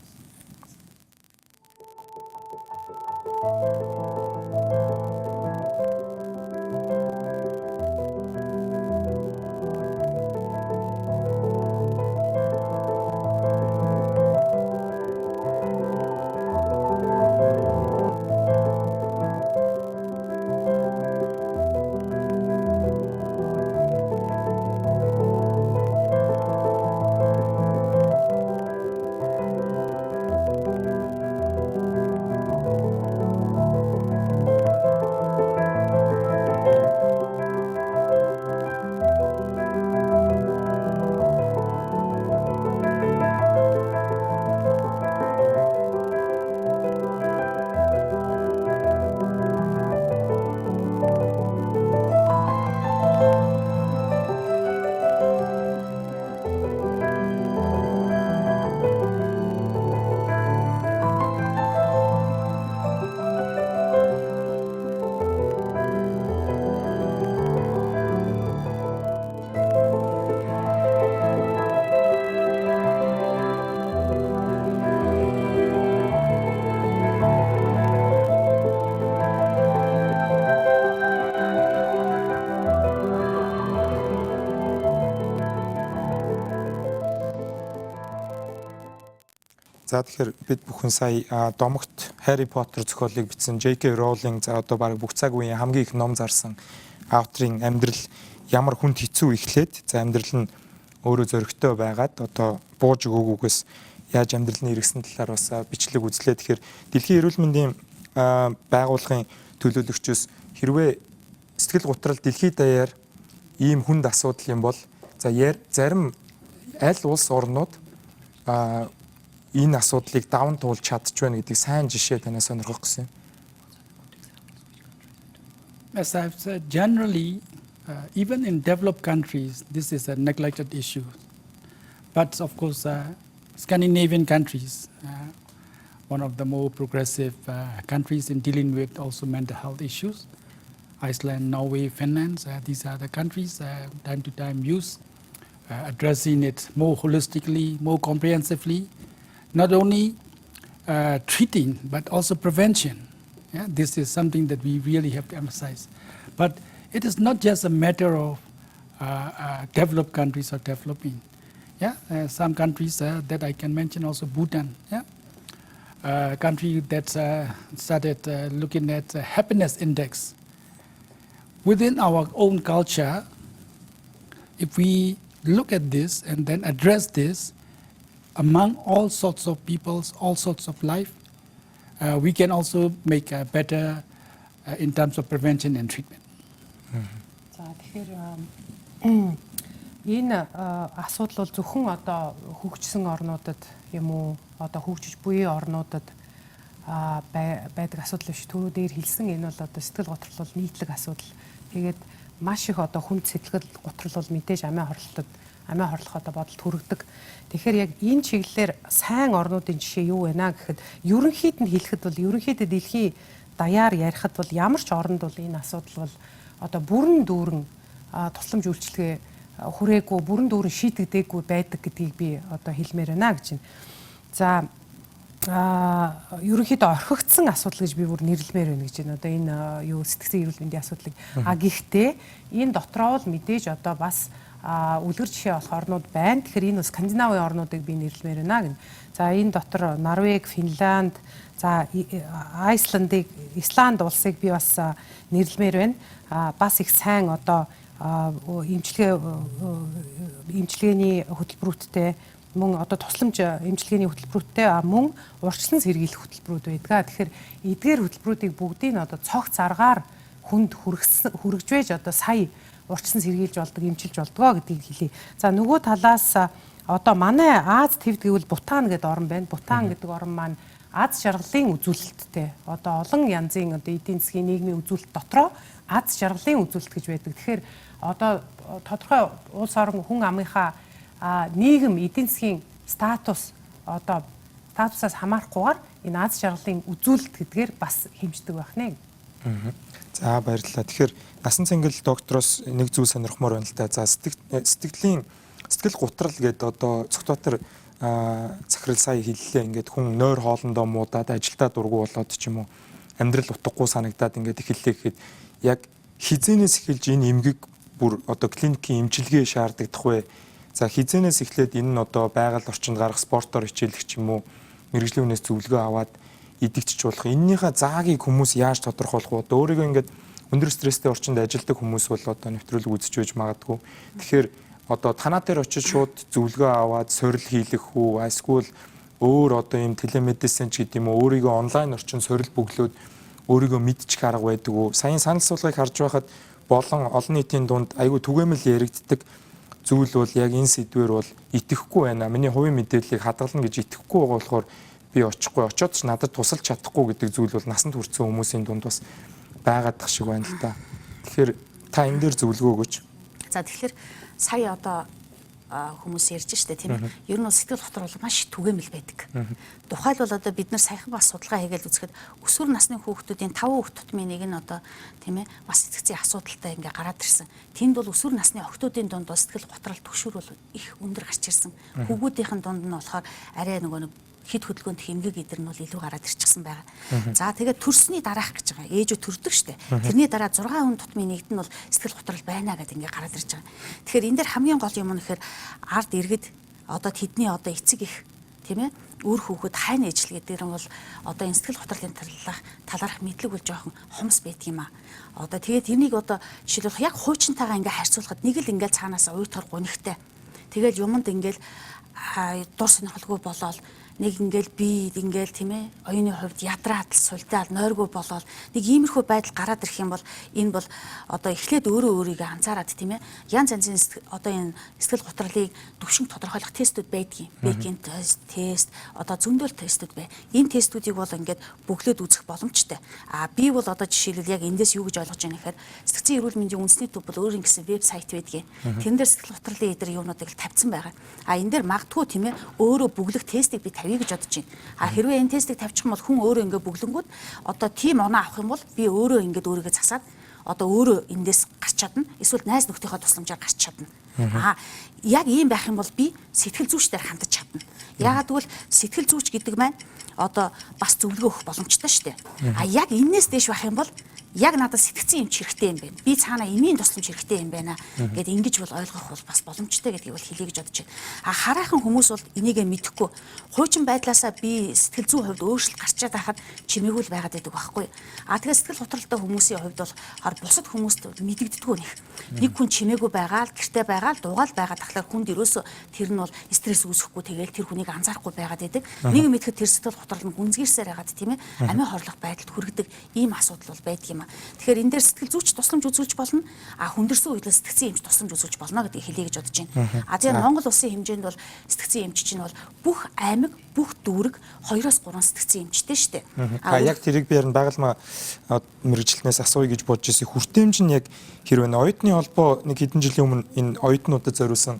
Speaker 1: За тэгэхээр бид бүхэн сая домогт Harry Potter зохиолыг бичсэн J.K. Rowling за одоо баг бүх цаг үеийн хамгийн их ном зарсан авторын амьдрал ямар хүнд хэцүү эхлээд за амьдрал нь өөрөө зөрөгтэй байгаад одоо бууж өгөөгүйгээс яаж амьдралны эргэсэн талаар бас бичлэг үзлээ. Тэгэхээр Дэлхийн эрүүл мэндийн байгууллагын төлөөлөгчөөс хэрвээ сэтгэл гутрал дэлхийд даяар ийм хүнд асуудал юм бол за зарим аль улс орнууд энэ асуудлыг даван туулж чадж байна гэдэг сайн жишээ танаас сонирхох гэсэн.
Speaker 6: As I've said, generally, even in developed countries, this is a neglected issue. But of course, Scandinavian countries, one of the more progressive countries in dealing with also mental health issues, Iceland, Norway, Finland, these are the countries time to time use addressing it more holistically, more comprehensively, not only treating but also prevention. Yeah, this is something that we really have to emphasize. But it is not just a matter of developed countries or developing. Yeah, some countries that I can mention also Bhutan. Yeah, country that started looking at happiness index. Within our own culture, if we look at this and then address this among all sorts of peoples, all sorts of life, we can also make better in terms of prevention and treatment.
Speaker 7: За тэгэхээр энэ асуудал бол зөвхөн одоо хөгжсөн орнуудад юм уу одоо хөгжиж буй орнуудад байдаг асуудал биш. Түрүү дээр хэлсэн энэ бол одоо сэтгэл готрол бол нийтлэг асуудал. Тэгээд маш их одоо хүнд сэтгэл готрол бол мэдээж амиа хорлох одоо бодолд хүргэдэг. Тэгэхээр яг энэ чиглэлээр сайн орнуудын жишээ юу вэ наа гэхэд ерөнхийд нь хэлэхэд бол ерөнхийдөө дэлхийн даяар ярихад бол ямар ч оронд бол энэ асуудал бол одоо бүрэн дүүрэн тусламж үйлчилгээ хүрээгүй бүрэн дүүрэн шийдэгдээгүй байдаг гэдгийг би одоо хэлмээр байна гэж байна. За ерөнхийдөө орхигдсан асуудал гэж би бүр нэрлэмээр байна гэж байна. Одоо энэ юу сэтгцэн эрүүл мэндийн асуудлыг гэхдээ энэ дотроо л мэдээж одоо бас үлгэр жишээ болох орнууд байна. Тэгэхээр энэ Скандинавын орнуудыг би нэрлэмээр байна гэнэ. За энэ дотор Норвег, Финланд, за Исланд улсыг би бас нэрлэмээр байна. Бас их сайн одоо эмчилгээний хөтөлбөрүүдтэй мөн одоо тусламж эмчилгээний хөтөлбөрүүдтэй мөн урьдчилан сэргийлэх хөтөлбөрүүд байдаг. Тэгэхээр эдгээр хөтөлбөрүүдийг бүгдийг одоо цогц аргаар хүнд хүргэж одоо сая урьдчилан сэргийлж болдог, эмчилж болдгоо гэдгийг хэлье. За нөгөө талаас одоо манай Аз твд гэвэл Бутан гэдэг орн байна. Бутан гэдэг орн маань Аз жаргалын үзүүлэлттэй. Одоо олон янзын одоо эдийн засгийн нийгмийн үзүүлэлт дотроо Аз жаргалын үзүүлэлт гэж байдаг. Тэгэхээр одоо тодорхой улс орон хүн амынхаа нийгэм эдийн засгийн статус одоо статусаас хамаарахгүйгээр энэ Аз жаргалын үзүүлэлт гэдгээр бас хэмждэг байх нэ.
Speaker 1: За баярлалаа. Тэгэхээр насан цэнгэл доктороос нэг зүйл сонирхмоор байна л да. За сэтгэл гутрал гэдэг одоо Цогтбаатар захирал сая хэллээ. Ингээд хүн нойр хоолндоо муудаад ажилдаа дургу болоод ч юм уу амьдрал утгагүй санагдаад ингээд эхэллээ гэхэд яг хизэнээс эхэлж энэ эмгэг бүр одоо клиникийн эмчилгээ шаарддаг вэ? За хизэнээс эхлээд энэ нь одоо байгаль орчинд гарах спортоор хичээлэх ч юм уу мэрэгжлийн үнээс зөвлөгөө аваад идэгдэж болох. Эннийхээ заагийг хүмүүс яаж тодорхойлох вэ? Одоо өөрийгөө ингээд өндөр стресстэй орчинд ажилладаг хүмүүс бол одоо нэвтрүүлэг үзэж байж магадгүй. Тэгэхээр одоо танаа дээр очиж шууд зөвлөгөө аваад сорил хийлэх үү? Эсвэл өөр одоо юм телемедицин ч гэдэг юм уу өөрийгөө онлайн орчинд сорил бөглөөд өөрийгөө мэдчих арга байдаг уу? Саяны санал суулгыг харж байхад болон олон нийтийн дунд айгүй түгээмэл яригддаг зүйл бол яг энэ сэдвэр бол итгэхгүй байна. Миний хувийн мэдээллийг хадгална гэж итгэхгүй байгаа болохоор би очихгүй. Очоод ч надад тусалж чадахгүй гэдэг зүйл бол насанд хүрсэн хүмүүсийн дунд бас байгаадах шиг байна л да. Тэгэхээр та энэ дээр зөвлөгөө өгөөч.
Speaker 8: За тэгэхээр сая одоо хүмүүс ярьж штэ тийм ээ. Ер нь сэтгэл готор бол маш түгээмэл байдаг. Тухайлбал одоо бид нар саяхан бас судалгаа хийгээл үзэхэд өсвөр насны хүүхдүүдийн 5 хүүхд тутмын нэг нь одоо тийм ээ бас сэтгцийн асуудалтай ингээ гараад ирсэн. Тэнд бол өсвөр насны охтуудын дунд бол сэтгэл готрол түгшүүр бол их өндөр гарч ирсэн. Хүүгүүдийнхэн дунд нь болохоор арай нөгөө хэд хөдөлгөөнд хэмгэг идэр нь бол илүү гараад ирчихсэн байгаа. За тэгээд төрсний дараах гэж байгаа. Ээжүүд төрдөг штэ. Тэрний дараа 6 хүн тутмын нэгд нь бол сэтгэл готрол байна гэдэг ингээ гараад ирж байгаа. Тэгэхээр энэ дэр хамгийн гол юм нь гэхээр ард иргэд одоо тэдний одоо эцэг их тийм ээ үр хүүхэд хайна ижил гэдэг нь бол одоо энэ сэтгэл готрлын талаарх мэдлэг бол жоохон хомс байдаг юм аа. Одоо тэгээд тэрнийг одоо жишээлбэл яг хуучинтайгаа ингээ харьцуулахад нэг л ингээ цаанаас уйтгар гунигтай. Тэгээд юмд ингээл дур сонирхолгүй болоод нэг ингээл би ингээл тийм ээ оюуны хувьд ядраад сулдаал нойргүй болоод нэг иймэрхүү байдал гараад ирэх юм бол энэ бол одоо эхлээд өөрийгөө анзаараад тийм ээ янз янзын одоо энэ сэтгэл готрлыг төвшинг тодорхойлох тестүүд байдгийн. Бекин тест одоо зөндөл тестүүд бай. Энэ тестүүдийг бол ингээд бөглөөд үзэх боломжтой. Би бол одоо жишээлбэл яг эндээс юу гэж ойлгож байна гэхээр сэтгцэн эрүүл мэндийн үндэсний төв бол өөр ингэсэн вебсайт байдгийн. Тэрэн дээр сэтгэл готрлын эдэр юунуудыг л тавьсан байгаа. Энэ дээр магадгүй тийм ээ өөрөө бүглэх тестийг би тавья гэж бодож байна. Хэрвээ энэ тестийг тавьчих юм бол хүн өөрөө ингээ бүглэнгүүд одоо тийм оноо авах юм бол би өөрөө ингээд өөрийгөө засаад одоо өөрөө эндээс гарч чадна. Эсвэл найз нөхдийнхөө тусламжаар гарч чадна. Яг ийм байх юм бол би сэтгэл зүйчдээр хандаж чадна. Яагаад гэвэл сэтгэл зүйч гэдэг маань одоо бас зөвлөгөө өгөх боломжтой шүү дээ. Яг энээс дэш байх юм бол яг надад сэтгцэн эмч хэрэгтэй юм байна. Би цаана эмийн тусламж хэрэгтэй юм байна гэд ингэж бол ойлгох бол бас боломжтой гэдгийг бол хэлье гэж бодож байна. Хараахан хүмүүс бол энийгээ мэдэхгүй. Хуучин байдлаасаа би сэтгэл зүйн хувьд өөрчлөлт гарчаад байхад чимээгүүл байгаад байдаг байхгүй. Тэгэхээр сэтгэл готролтой хүмүүсийн хувьд бол бусад хүмүүст мэдэгддэггүй нэг. Нэг хүн чимээгүй байгаа л гэртээ байгаа л дуугаал байгаа тахлаар хүнд ерөөсөө тэр нь бол стресс үүсэхгүй тэгэл тэр хүнийг анзаарахгүй байгаад байдаг. Нэг мэдэхэд тэр сэтгэл готрол нь гүнзгийрсээр байгаад тийм ээ амиа хорлох байдалд хүргэдэг ийм асуудал бол байдаг юм. Тэгэхээр энэ дээр сэтгэл зүйч тусламж үзүүлж болно. Хүндэрсэн үед сэтгцэн эмч тусламж үзүүлж болно гэдгийг хэлье гэж бодож байна. Тэгээ Монгол улсын хэмжээнд бол сэтгцэн эмч чинь бол бүх аймаг, бүх дүүрэг 2-3 сэтгцэн эмчтэй шүү дээ.
Speaker 1: Яг тэрийг би харин байгалмаа мэрэгчлэнээс асууя гэж бодож ирсэн. Хүртээмж нь яг хэрвээ оюутны холбоо нэг хэдэн жилийн өмнө энэ оюутнуудад зориулсан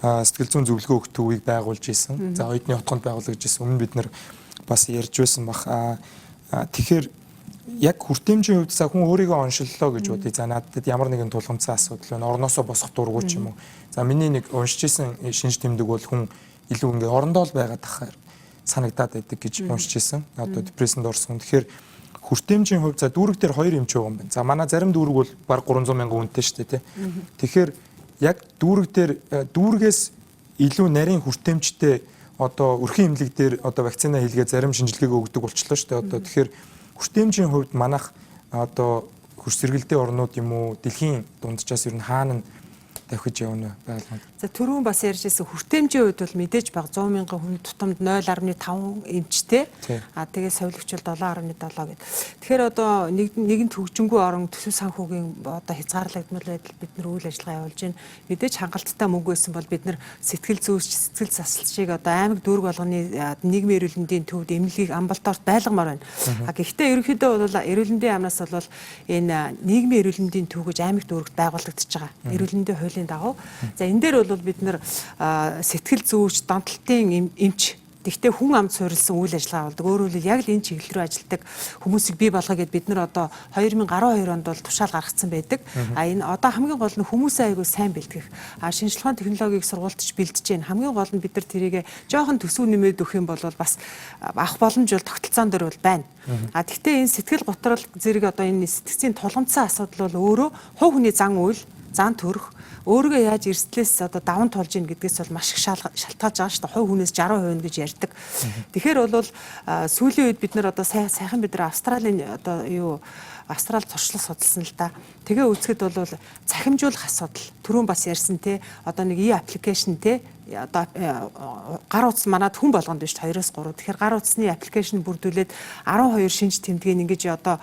Speaker 1: сэтгэл зүйн зөвлөгөө өгөх төвийг байгуулж исэн. За оюутны хотгонд байгуулж исэн. Өмнө бид нар бас ярьж байсан бах. Тэгэхээр яг хүртээмжийн хувьд хүн өөрийгөө оншиллоо гэж бодъё. За надад ямар нэгэн тулгамдсан асуудал байна. Орноосоо босох дургуй ч юм уу. За миний нэг уншиж исэн шинж тэмдэг бол хүн илүү ингээ орондоо л байгаад тахаар санагдаад байдаг гэж уншиж исэн. Одоо депрессэнд орсон. Тэгэхээр хүртээмжийн хувьд за дүүрэг дээр 2 эмч байгаа юм байна. За манай зарим дүүрэг бол баг 300 мянган үнэтэй шүү дээ, тий. Тэгэхээр яг дүүрэг дээр дүүргээс илүү нарийн хүртээмжтэй одоо өрхийн эмнэлэг дээр одоо вакцина хийлгээ зарим шинжилгээг өгдөг болчихлоо шүү дээ. Одоо тэгэхээр хүртээмжийн хувьд манайх одоо хөрс сэргэлтийн орнууд юм уу дэлхийн дунджаас ер нь хаана давхиж явна байлгана.
Speaker 7: За түрүүн бас ярьж ирсэн хүртээмжийн хувьд бол мэдээж баг 100 мянган хүн тутамд 0.5 эмчтэй. Тэгээ совилогчвол 7.7 гэдэг. Тэгэхээр одоо нэгэн төгжингүү орон төсөв санхүүгийн одоо хязгаарлагдмал байдал бид нар үйл ажиллагаа явуулж байна. Мэдээж хангалттай мөнгө байсан бол бид нар сэтгэл зүйч, сэтгэл засалчийг одоо аймаг дүүрэг болгоны нийгмийн эрүүл мэндийн төвд эмнэлгийг амбулаторт байлгамаар байна. Гэхдээ ерөнхийдөө бол эрүүл мэндийн яамнаас бол энэ нийгмийн эрүүл мэндийн төв гэж аймаг дүүрэгт байгуулагдчихж байгаа. Эрүүл мэндийн хуулийн дагуу. За энэ дээр бол бид нар сэтгэл зүйч, донтолтын эмч тэгтээ хүн амд суурилсан үйл ажиллагаа болдог. Өөрөөр хэлбэл яг л энэ чиглэл рүү ажилладаг хүмүүсийг бий болгоё гэд бид нар одоо 2012 онд бол тушаал гаргацсан байдаг. Энэ одоо хамгийн гол нь хүмүүсээ айгүй сайн бэлтгэх. Шинжлэх ухааны технологиг сургуультч бэлдэж байна. Хамгийн гол нь бид нар тэрийг жоохон төсөв нэмээд өгөх юм бол бас авах боломж бол тогтолцоон дээр бол байна. Тэгтээ энэ сэтгэл готрол зэрэг одоо энэ сэтгцийн тулгамдсан асуудал бол өөрөө хувь хүний зан үйл, зан төрх өөрийгөө яаж эрсдлээс одоо даван тулж ийн гэдгээс бол маш их шалтгаалж байгаа шүү дээ. Хувь хүнээс 60% гэж ярьдаг. Тэгэхээр бол сүүлийн үед бид нар одоо сайхан бид нар Австралийн одоо Австрал туршлага судалсан л да. Тэгээ үзэхэд бол цахимжуулах асуудал. Түрүүн бас ярьсан те одоо нэг аппликейшн те одоо гар утас манад хүн болгонд биш 2-3. Тэгэхээр гар утасны аппликейшн бүрдүүлээд 12 шинж тэмдгийг ингэж одоо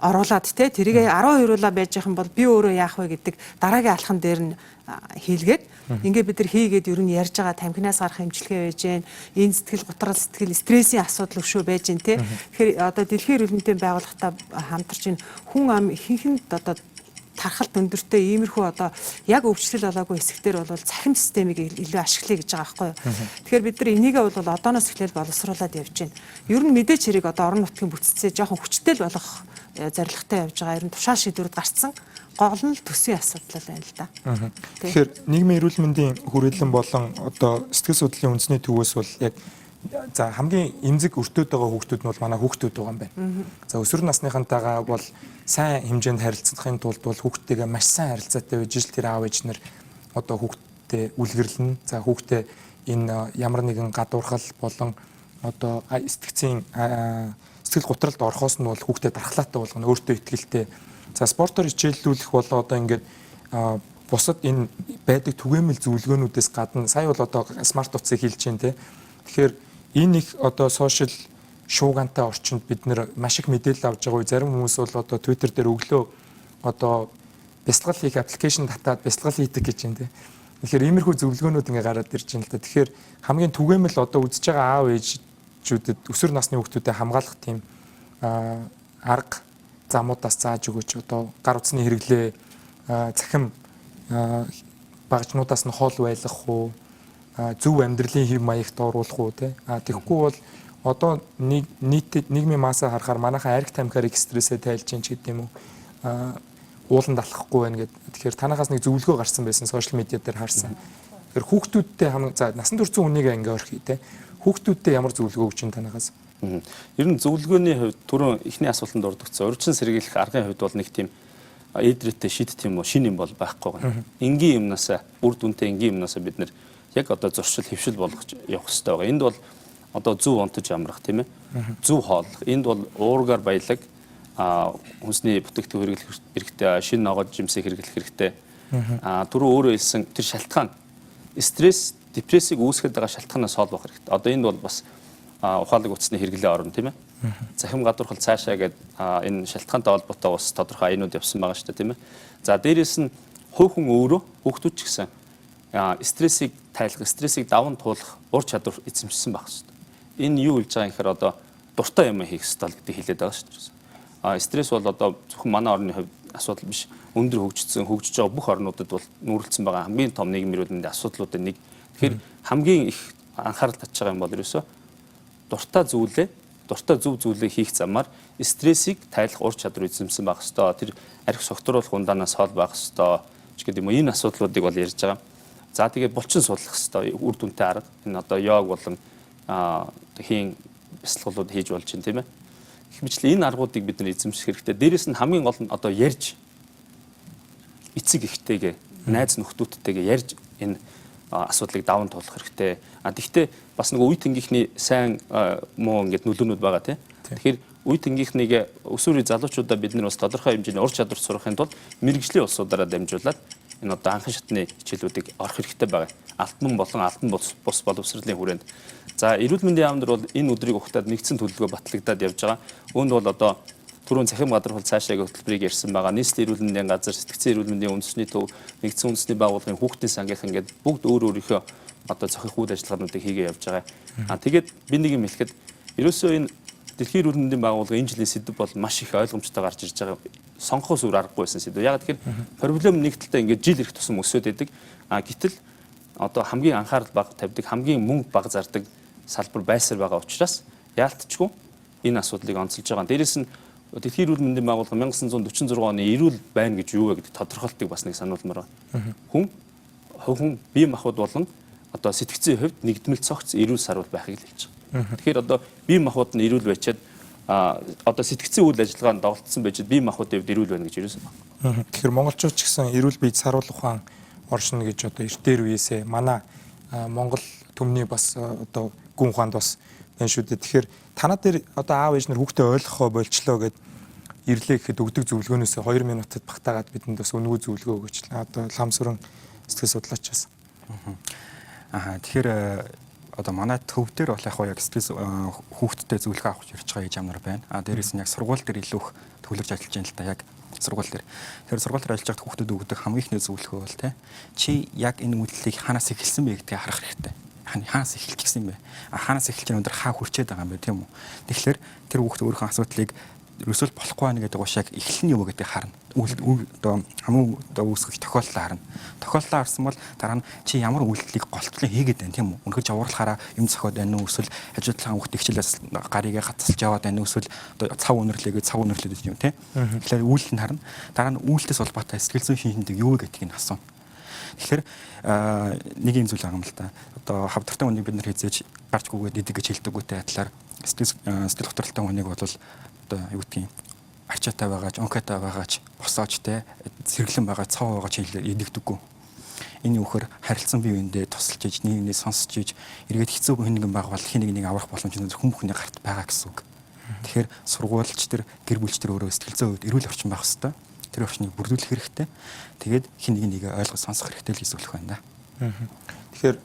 Speaker 7: оруулаад те тэрийг 12-уулаа байж байгаа юм бол би өөрөө яах вэ гэдэг дараагийн алхан дээр нь хийлгээд ингээ бид нар хийгээд ер нь ярьж байгаа тамхинаас гарах эмчилгээ байж гэн энэ сэтгэл готрол сэтгэл стрессийн асуудал өшөө байж гэн те тэгэхээр одоо дэлхийн эрүүл мэндийн байгууллагатай хамтарч ин хүн ам ихэнхэнд одоо тархалт өндөртэй иймэрхүү одоо яг өвчлөл болоогүй хэсэгтэр бол цахим системийг илүү ашиглая гэж байгаа байхгүй юу. Тэгэхээр бид нар энийгээ бол одооноос эхлээл боловсруулад явж байна. Ер нь мэдээч хэрэг одоо орон нутгийн бүтцээ жоохон хүчтэй л болгох зорилготой явж байгаа. Ер нь тушаал шийдвэрүүд гарцсан. Гол нь төсвийн асуудал байна л да.
Speaker 1: Тэгэхээр нийгмийн эрүүл мэндийн хүрээлэн болон одоо сэтгэл судлалын үндэсний төвөөс бол яг за хамгийн эмзэг өртөөд байгаа хүүхдүүд нь бол манай хүүхдүүд байгаа юм байна. За өсвөр насныхантайгаа бол сайн хэмжээнд харилцахын тулд бол хүүхдтэйгээ маш сайн харилцаатай байж ижил тэр аав ээж нар одоо хүүхдтэй үлгэрлэн за хүүхдээ энэ ямар нэгэн гадуурхал болон одоо сэтгэл готролд орхоос нь бол хүүхдэд дархлаатай болгоно өөртөө ихтгэлтэй. За спортоор хичээллүүлэх бол одоо ингээд бусад энэ байдаг түгээмэл зөвлөгөөнүүдээс гадна сая бол одоо смарт утсыг хэлж чинь те. Тэгэхээр энэ их одоо сошиал шуугантай орчинд бид нэр маш их мэдээлэл авч байгаа үе зарим хүмүүс бол одоо Twitter дээр өглөө одоо бясалгал хийх аппликейшн татаад бясалгал хийдэг гэж юм те. Тэгэхээр иймэрхүү зөвлөгөөнүүд ингээ гараад ирж байна л да. Тэгэхээр хамгийн түгээмэл одоо үзэж байгаа аав ээжүүдэд өсвөр насны хүүхдүүдэд хамгаалах тийм арга замуудаас зааж өгөөч. Одоо гар утасны хэрэглээ цахим багжнуудаас нь хол байлгах уу зөв амьдралын хэв маягт оруулах уу те. Тэгэхгүй бол одоо нийгмийн масаа харахаар манайхаа арх тамхиар их стрессээ тайлж чинь ч гэдэм үү ууланд алхахгүй байна гэдэг. Тэгэхээр танахаас нэг зөвлөгөө гарсан байсан сошиал медиа дээр харсан. Тэгэхээр хүүхдүүдтэй насан турш хүнийг ингээ орхий те. Хүүхдүүдтэй ямар зөвлөгөө өгч чинь танахаас?
Speaker 9: Ер нь зөвлөгөөний хувьд түрүүн эхний асуултанд дурдгдсан урьдчилан сэргийлэх аргын хувьд бол нэг тийм эдрэттэй шийдт юм уу шин юм бол байхгүй байна. Энгийн юмнасаа үр дүнтэй энгийн юмнасаа бид нэр яг одоо зуршил хөвшил болгож явах хэрэгтэй байгаа. Энд бол одоо зөв онтож амрах тийм ээ. Зөв хооллох. Энд бол уургаар баялаг хүнсний бүтээгдэхүүн хэрэглэх хэрэгтэй, шин ногоон жимсээ хэрэглэх хэрэгтэй. Түрүү өөрөө хэлсэн тэр шалтгаан стресс, депрессийг үүсгэж байгаа шалтгаанаас холбох хэрэгтэй. Одоо энд бол бас ухаалаг утасны хэрэглээ орно тийм ээ. Захим гадуурхал цаашаа гээд энэ шалтгаантай холбоотой бас тодорхой аянууд явсан байгаа шүү дээ тийм ээ. За дээрэс нь хувь хүн өөрөө хүүхдүүд ч гэсэн стрессийг тайлах, стрессийг даван туулах ур чадвар эзэмшсэн байх шүү дээ. Энэ юу хэлж байгаа юм гэхээр одоо дуртай юм хийх ёстой л гэдэг хэлээд байгаа шүү дээ. Стресс бол одоо зөвхөн манай орны хувьд асуудал биш. Өндөр хөгжиж байгаа бүх орнуудад бол нүүрлсэн байгаа хамгийн том нийгмийн эрүүл мэндийн асуудлуудын нэг. Тэгэхээр хамгийн их анхаарал татж байгаа юм бол ерөөсөө дуртай зөв зүйлээ хийх замаар стрессийг тайлах ур чадвар эзэмсэн байх ёстой. Тэр арх согтруулах ундаанаас хол байх ёстой ч гэдэг юм. Энэ асуудлуудыг бол ярьж байгаа. За тэгээд булчин судлах ёстой үр дүнтэй арга. Энэ одоо йог болон хийн бясалгалууд хийж болж байна тийм ээ. Их мэтлээ энэ аргуудыг бид нар эзэмших хэрэгтэй. Дээрээс нь хамгийн гол нь одоо ярьж эцэг эхтэйгээ найз нөхдүүдтэйгээ ярьж энэ асуудлыг даван туулах хэрэгтэй. Гэхдээ бас нэг үе тэнгийнхний сайн муу ингээд нөлөөнүүд байгаа тийм. Тэгэхээр үе тэнгийнхнийг өсвөрийн залуучуудаа бид нар бас тодорхой хэмжээний ур чадвар сурахын тулд мэрэгжлийн улсуудаараа дамжуулаад энэ одоо анхан шатны хичээлүүдийг орох хэрэгтэй байгаа. Алтан болон алтан бус боловсролын хүрээнд. За эрүүл мэндийн яамдар бол энэ өдрийг ухтаад нэгдсэн төлөвлөгөө батлагдаад явж байгаа. Үүнд бол одоо түрүүн захим гадуурхал цаашаа хөтөлбөрийг ярьсан байгаа. Нийслэлийн эрүүл мэндийн газар, сэтгцэн эрүүл мэндийн үндэсний төв, нэгдсэн үндэсний байгууллагын хүүхдийн сангийнхан ингээд бүгд өөрийнхөө одоо зохих үйл ажиллагаануудыг хийгээ явж байгаа. Тэгээд би нэг юм хэлэхэд ерөөсөө энэ дэлхийн эрүүл мэндийн байгууллага энэ жилийн сэдэв бол маш их ойлгомжтой гарч ирж байгаа. Сонгохоос өөр аргагүй байсан сэдэв. Яг тэгэхээр проблем нэг талтай ингээд жил ирэх тусам өсөд идэг. Гэтэл одоо хамгийн анхаарал бага тавьдаг, хамгийн мөнгө бага зардаг салбар байсаар байгаа учраас яалтчгүй энэ асуудлыг онцолж байгаа. Дээрээс нь Дэлхийн эрүүл мэндийн байгууллага 1946 оны эрүүл байна гэж юу вэ гэдэг тодорхойлтыг бас нэг сануулмаар байна. Хүн бие махбод болон одоо сэтгцийн хувьд нэгдмэл цогц эрүүл сарвал байхыг л хэлж байгаа. Тэгэхээр одоо бие махбод нь эрүүл байчаад одоо сэтгцийн үйл ажиллагаанд доволцсон байж бие махбодын хувьд эрүүл байна гэж юусэн байна.
Speaker 1: Тэгэхээр монголчууд ч гэсэн эрүүл биед сарвал ухаан оршино гэж одоо эртээр үеэсээ манай Монгол төмний бас одоо гүн ухаанд бас байна шүү дээ. Тэгэхээр танаа дээр одоо аав ээж нар хүүхдээ ойлгохоо болчлоо гэд ирлээ гэхэд өгдөг зөвлөгөөнөөс 2 минутад багтаагаад бидэнд бас өнгөө зөвлөгөө өгөөч. Одоо ламсрын сэтгэл судлаачаас.
Speaker 10: Тэгэхээр одоо манай төв дээр бол яг сэтгэл хүүхдтэй зөвлөгөө авах ярьж байгаа ээж амар байна. Дээрээс нь яг сургууль дээр илүү их төвлөрж ажиллаж байна л да яг сургууль дээр. Тэгэхээр сургууль дээр ажиллаж байгаа хүүхдэд өгдөг хамгийн ихний зөвлөгөө бол чи яг энэ үйлдэлийг ханаас эхэлсэн бэ гэдгийг харах хэрэгтэй. Ханаас эхэлчихсэн юм бэ? Ханаас эхэлж өндөр хаа хүрчээд байгаа юм бэ тийм үү? Тэгэхээр тэр хүүхд өөрийнхөө асуудлыг ерөөсөө болохгүй байна гэдэг уушааг эхлэн юу гэдгийг харна. Одоо хамгийн одоо үүсгэх тохиолдол харна. Тохиолдол харсан бол дараа нь чи ямар үйлдэлийг голтлон хийгээд байна тийм үү? Өнөхөр жавруулахаараа юм зохиод байна уу? Эсвэл ажилтны хүүхд хичээлээс гарыгаа гацалж яваад байна уу? Эсвэл одоо цав өнөрлөгээд юм тийм. Тэгэхээр үйлдэл нь харна. Дараа нь үйлдэлээс холбоотой сэтгэл зүйн шинжлэх юу гэдгийг нь асууна. Тэгэхээр нэг юм зүйл байгаа юм л да. Одоо хавдартай хүнийг бид нар хизээж гарч гүгээд идэг гэж хэлдэггүйтэй адилаар сэтгэл хөдлөлттэй хүнийг бол одоо юу гэдгийг арчаатай байгаач, онкатай байгаач, босооч те сэргэлэн байгаа цав байгаач хэлээр идэгдэггүй. Энэ юухэр харилцан бие биендээ тусалж иж, нийгмээ сонсож иж, эргээд хэцүү хүнийгэн байгаа бол хин нэг аврах боломж нь хүн бүхний гарт байгаа гэсэн үг. Тэгэхээр сургуульч төр, гэр бүлч төр өөрөө сэтгэл зүйн эрүүл орчин байх хэрэгтэй. Тэр орчныг бүрдүүлэх хэрэгтэй. Тэгээд хин нэг ойлгож сонсох хэрэгтэй л зүйлх байна да.
Speaker 1: Тэгэхээр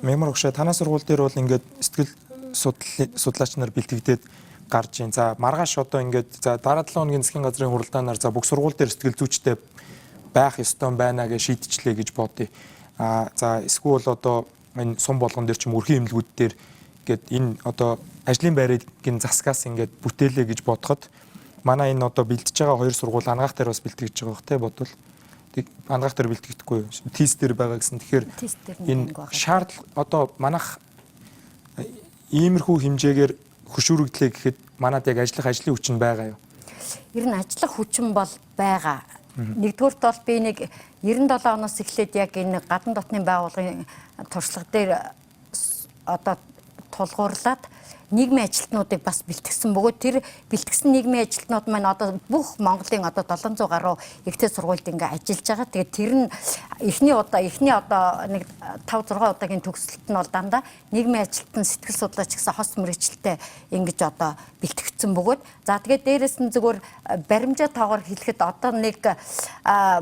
Speaker 1: мегмар өгшөө танаа сургууль дээр бол ингээд сэтгэл судлаач нар бэлтгэгдээд гарч ийн. За маргааш одоо ингээд за дараа 7 хоногийн засгийн газрын хуралдаанаар за бүх сургууль дээр сэтгэл зүйчтэй байх ёстой байна гэж шийдчихлээ гэж бодъё. За эсвэл одоо энэ сум болгон дээр ч юм өрхийн эмнэлгүүд дээр гээд энэ одоо ажлын байрыг засгаас ингээд бүтээлээ гэж бодоход манай энэ одоо бэлтэж байгаа 2 сургууль ангаах дээр бас бэлтгэж байгаа бох те бодвол ангаах дээр бэлтгэдэггүй тест дээр байгаа гэсэн. Тэгэхээр энэ шаардлага одоо манайх иймэрхүү хэмжээгээр хөшүүрэгдлээ гэхэд манад яг ажлын хүчин байгаа юу?
Speaker 11: Ер нь ажиллах хүчин бол байгаа. Нэгдүгüүрт бол би нэг 97 оноос эхлээд яг энэ гадна дотны байгууллагын туршлага дээр одоо тулгуурлаад нийгмийн ажилтнуудыг бас бэлтгэсэн бөгөөд тэр бэлтгэсэн нийгмийн ажилтнууд маань одоо бүх Монголын одоо 700 гаруй ихтэй сургуульд ингээ ажиллаж байгаа. Тэгээд тэр нь эхний одоо нэг 5 6 удаагийн төгсөлт нь бол дандаа нийгмийн ажилтан сэтгэл судлаач гэсэн хос мэргэжилтэд ингэж одоо бэлтгэгдсэн бөгөөд за тэгээд дээрэс нь зүгээр баримжаа тоогоор хэлэхэд одоо нэг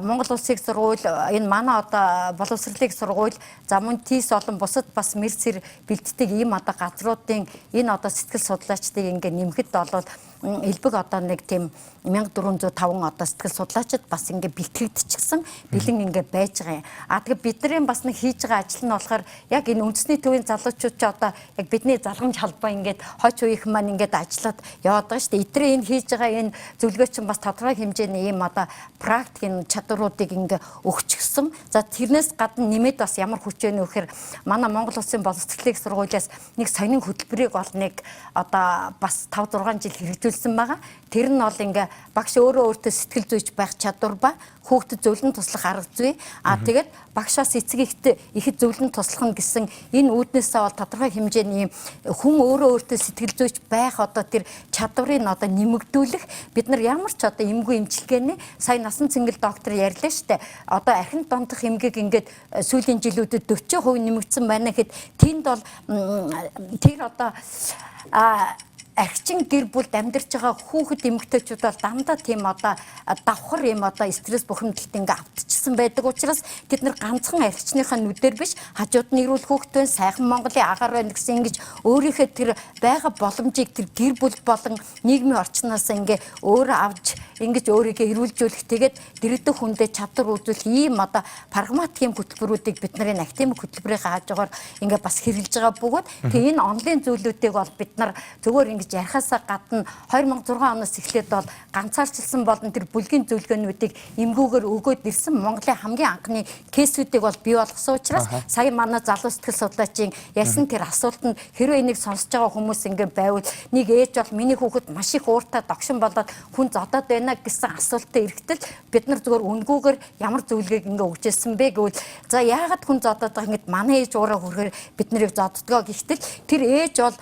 Speaker 11: Монгол Улсын сургууль энэ манай одоо боловсролын сургууль за мөн ТИС болон бусад бас мэрсэр бэлддэг ийм одоо газруудын энэ одоо сэтгэл судлаачдыг ингээ нэмэхэд бол элбэг одоо нэг тийм 1405 одоо сэтгэл судлаачид бас ингээ бэлтгэгдчихсэн бэлэн ингээ байж байгаа юм. Тэгээд бидний бас нэг хийж байгаа ажил нь болохоор яг энэ үндэсний төвийн залуучууд ч одоо яг бидний залгамж халбаа ингээд хойч үеийнхэн маань ингээд ажиллаад яваад байгаа шүү дээ. Эдрээ энэ хийж байгаа энэ зөвлөгөө чинь бас тодорхой хэмжээний ийм одоо практикийн чадваруудыг ингээ өгчихсөн. За тэрнээс гадна нэмээд бас ямар хүч вэ нөхөр манай Монгол Улсын боловсролын сургуулиас нэг сонин хөтөлбөрийг бол нэг одоо бас 5 6 жил хэрэгжүүлсэн байгаа. Тэр нь бол ингээ багш өөртөө сэтгэл зүйч байх чадвар ба хүүхдэд зөвлөн туслах арга зүй. Тэгээд багшаас эцэг ихэд зөвлөн туслах нь гэсэн энэ үүднээсээ бол тодорхой хэмжээний хүн өөртөө сэтгэл зүйч байх одоо тэр чадварыг одоо нэмэгдүүлэх бид нар ямар ч одоо эмггүй эмчилгээний сая насан цэнгэл доктор ярьлаа штэ. Одоо архин дондох эмгээг ингээд сүүлийн жилүүдэд 40% нэмэгдсэн байна гэхэд тэнд бол тэр одоо архичин гэр бүлд амьдарч байгаа хүүхэд эмэгтэйчүүд бол дандаа тийм одоо давхар юм одоо стресс бухимдалд ингээ автчихсан байдаг учраас тэд нар ганцхан архичныхаа нүдээр биш хажууд нь ирүүл хүүхдтэй сайхан Монголын агаар байна гэсэн ингэж өөрийнхөө тэр байгаа боломжийг тэр гэр бүл болон нийгмийн орчноос ингээ өөрөө авч ингэж өөрийгөө эрүүлжүүлэх тэгээд дэрэгдэх хүндээ чадвар үзүүлэх ийм одоо прагматик хөтөлбөрүүдийг бид нарын академик хөтөлбөрийн хаажгаар ингээ бас хэрэгжилж байгаа бөгөөд тэгээ энэ онлайн зүйлүүдийг бол бид нар зөвхөн ингэж ярихаасаа гадна 2006 оноос эхлээд бол ганцаарчилсан болон тэр бүлгийн зөвлөгөөнүүдийг эмгүүгээр өгөөд ирсэн Монголын хамгийн анхны кейсүүдийг бол бий болгосон учраас сая манай залуу сэтгэл судлаачийн ярьсан тэр асуултанд хэрвээ энийг сонсож байгаа хүмүүс ингээ байвал нэг ээж бол миний хүүхэд маш их ууртай догшин болоод хүн зодоод байна гэсэн асуултад ирэхдээ бид нар зүгээр үнгүүгээр ямар зөвлөгөөг ингээ өгчээсэн бэ гэвэл за яагаад хүн зодоод байгаа ингээд манай ээж уураа хүрхээр бид нарыг зоддгоо гэхдээ тэр ээж бол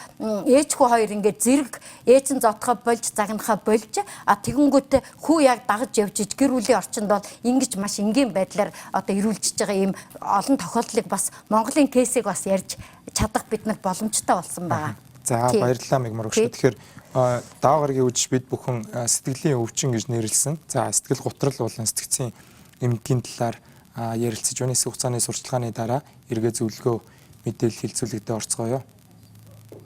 Speaker 11: ээжхүү хоёр ингээ зэрэг ээж нь зодхоо болж загнахаа болж тэгэнгүүтээ хүү яг дагаж явж иж гэр бүлийн орчинд бол ингэж маш энгийн байдлаар одоо ирүүлжиж байгаа ийм олон тохиолдлыг бас Монголын кейсийг бас ярьж чадах бид нар боломжтой болсон байгаа.
Speaker 1: За баярлалаа Мигмар өгч. Тэгэхээр даавгаргийн үжиж бид бүхэн сэтгэлийн өвчин гэж нэрлсэн. За сэтгэл гутрал болон сэтгцийн эмгэгийн талаар ярилцаж өнөөс хугацааны сурчлагын дараа эргээ зөвлөгөө мэдээлэл хэлцүүлэгдээ орцгоё.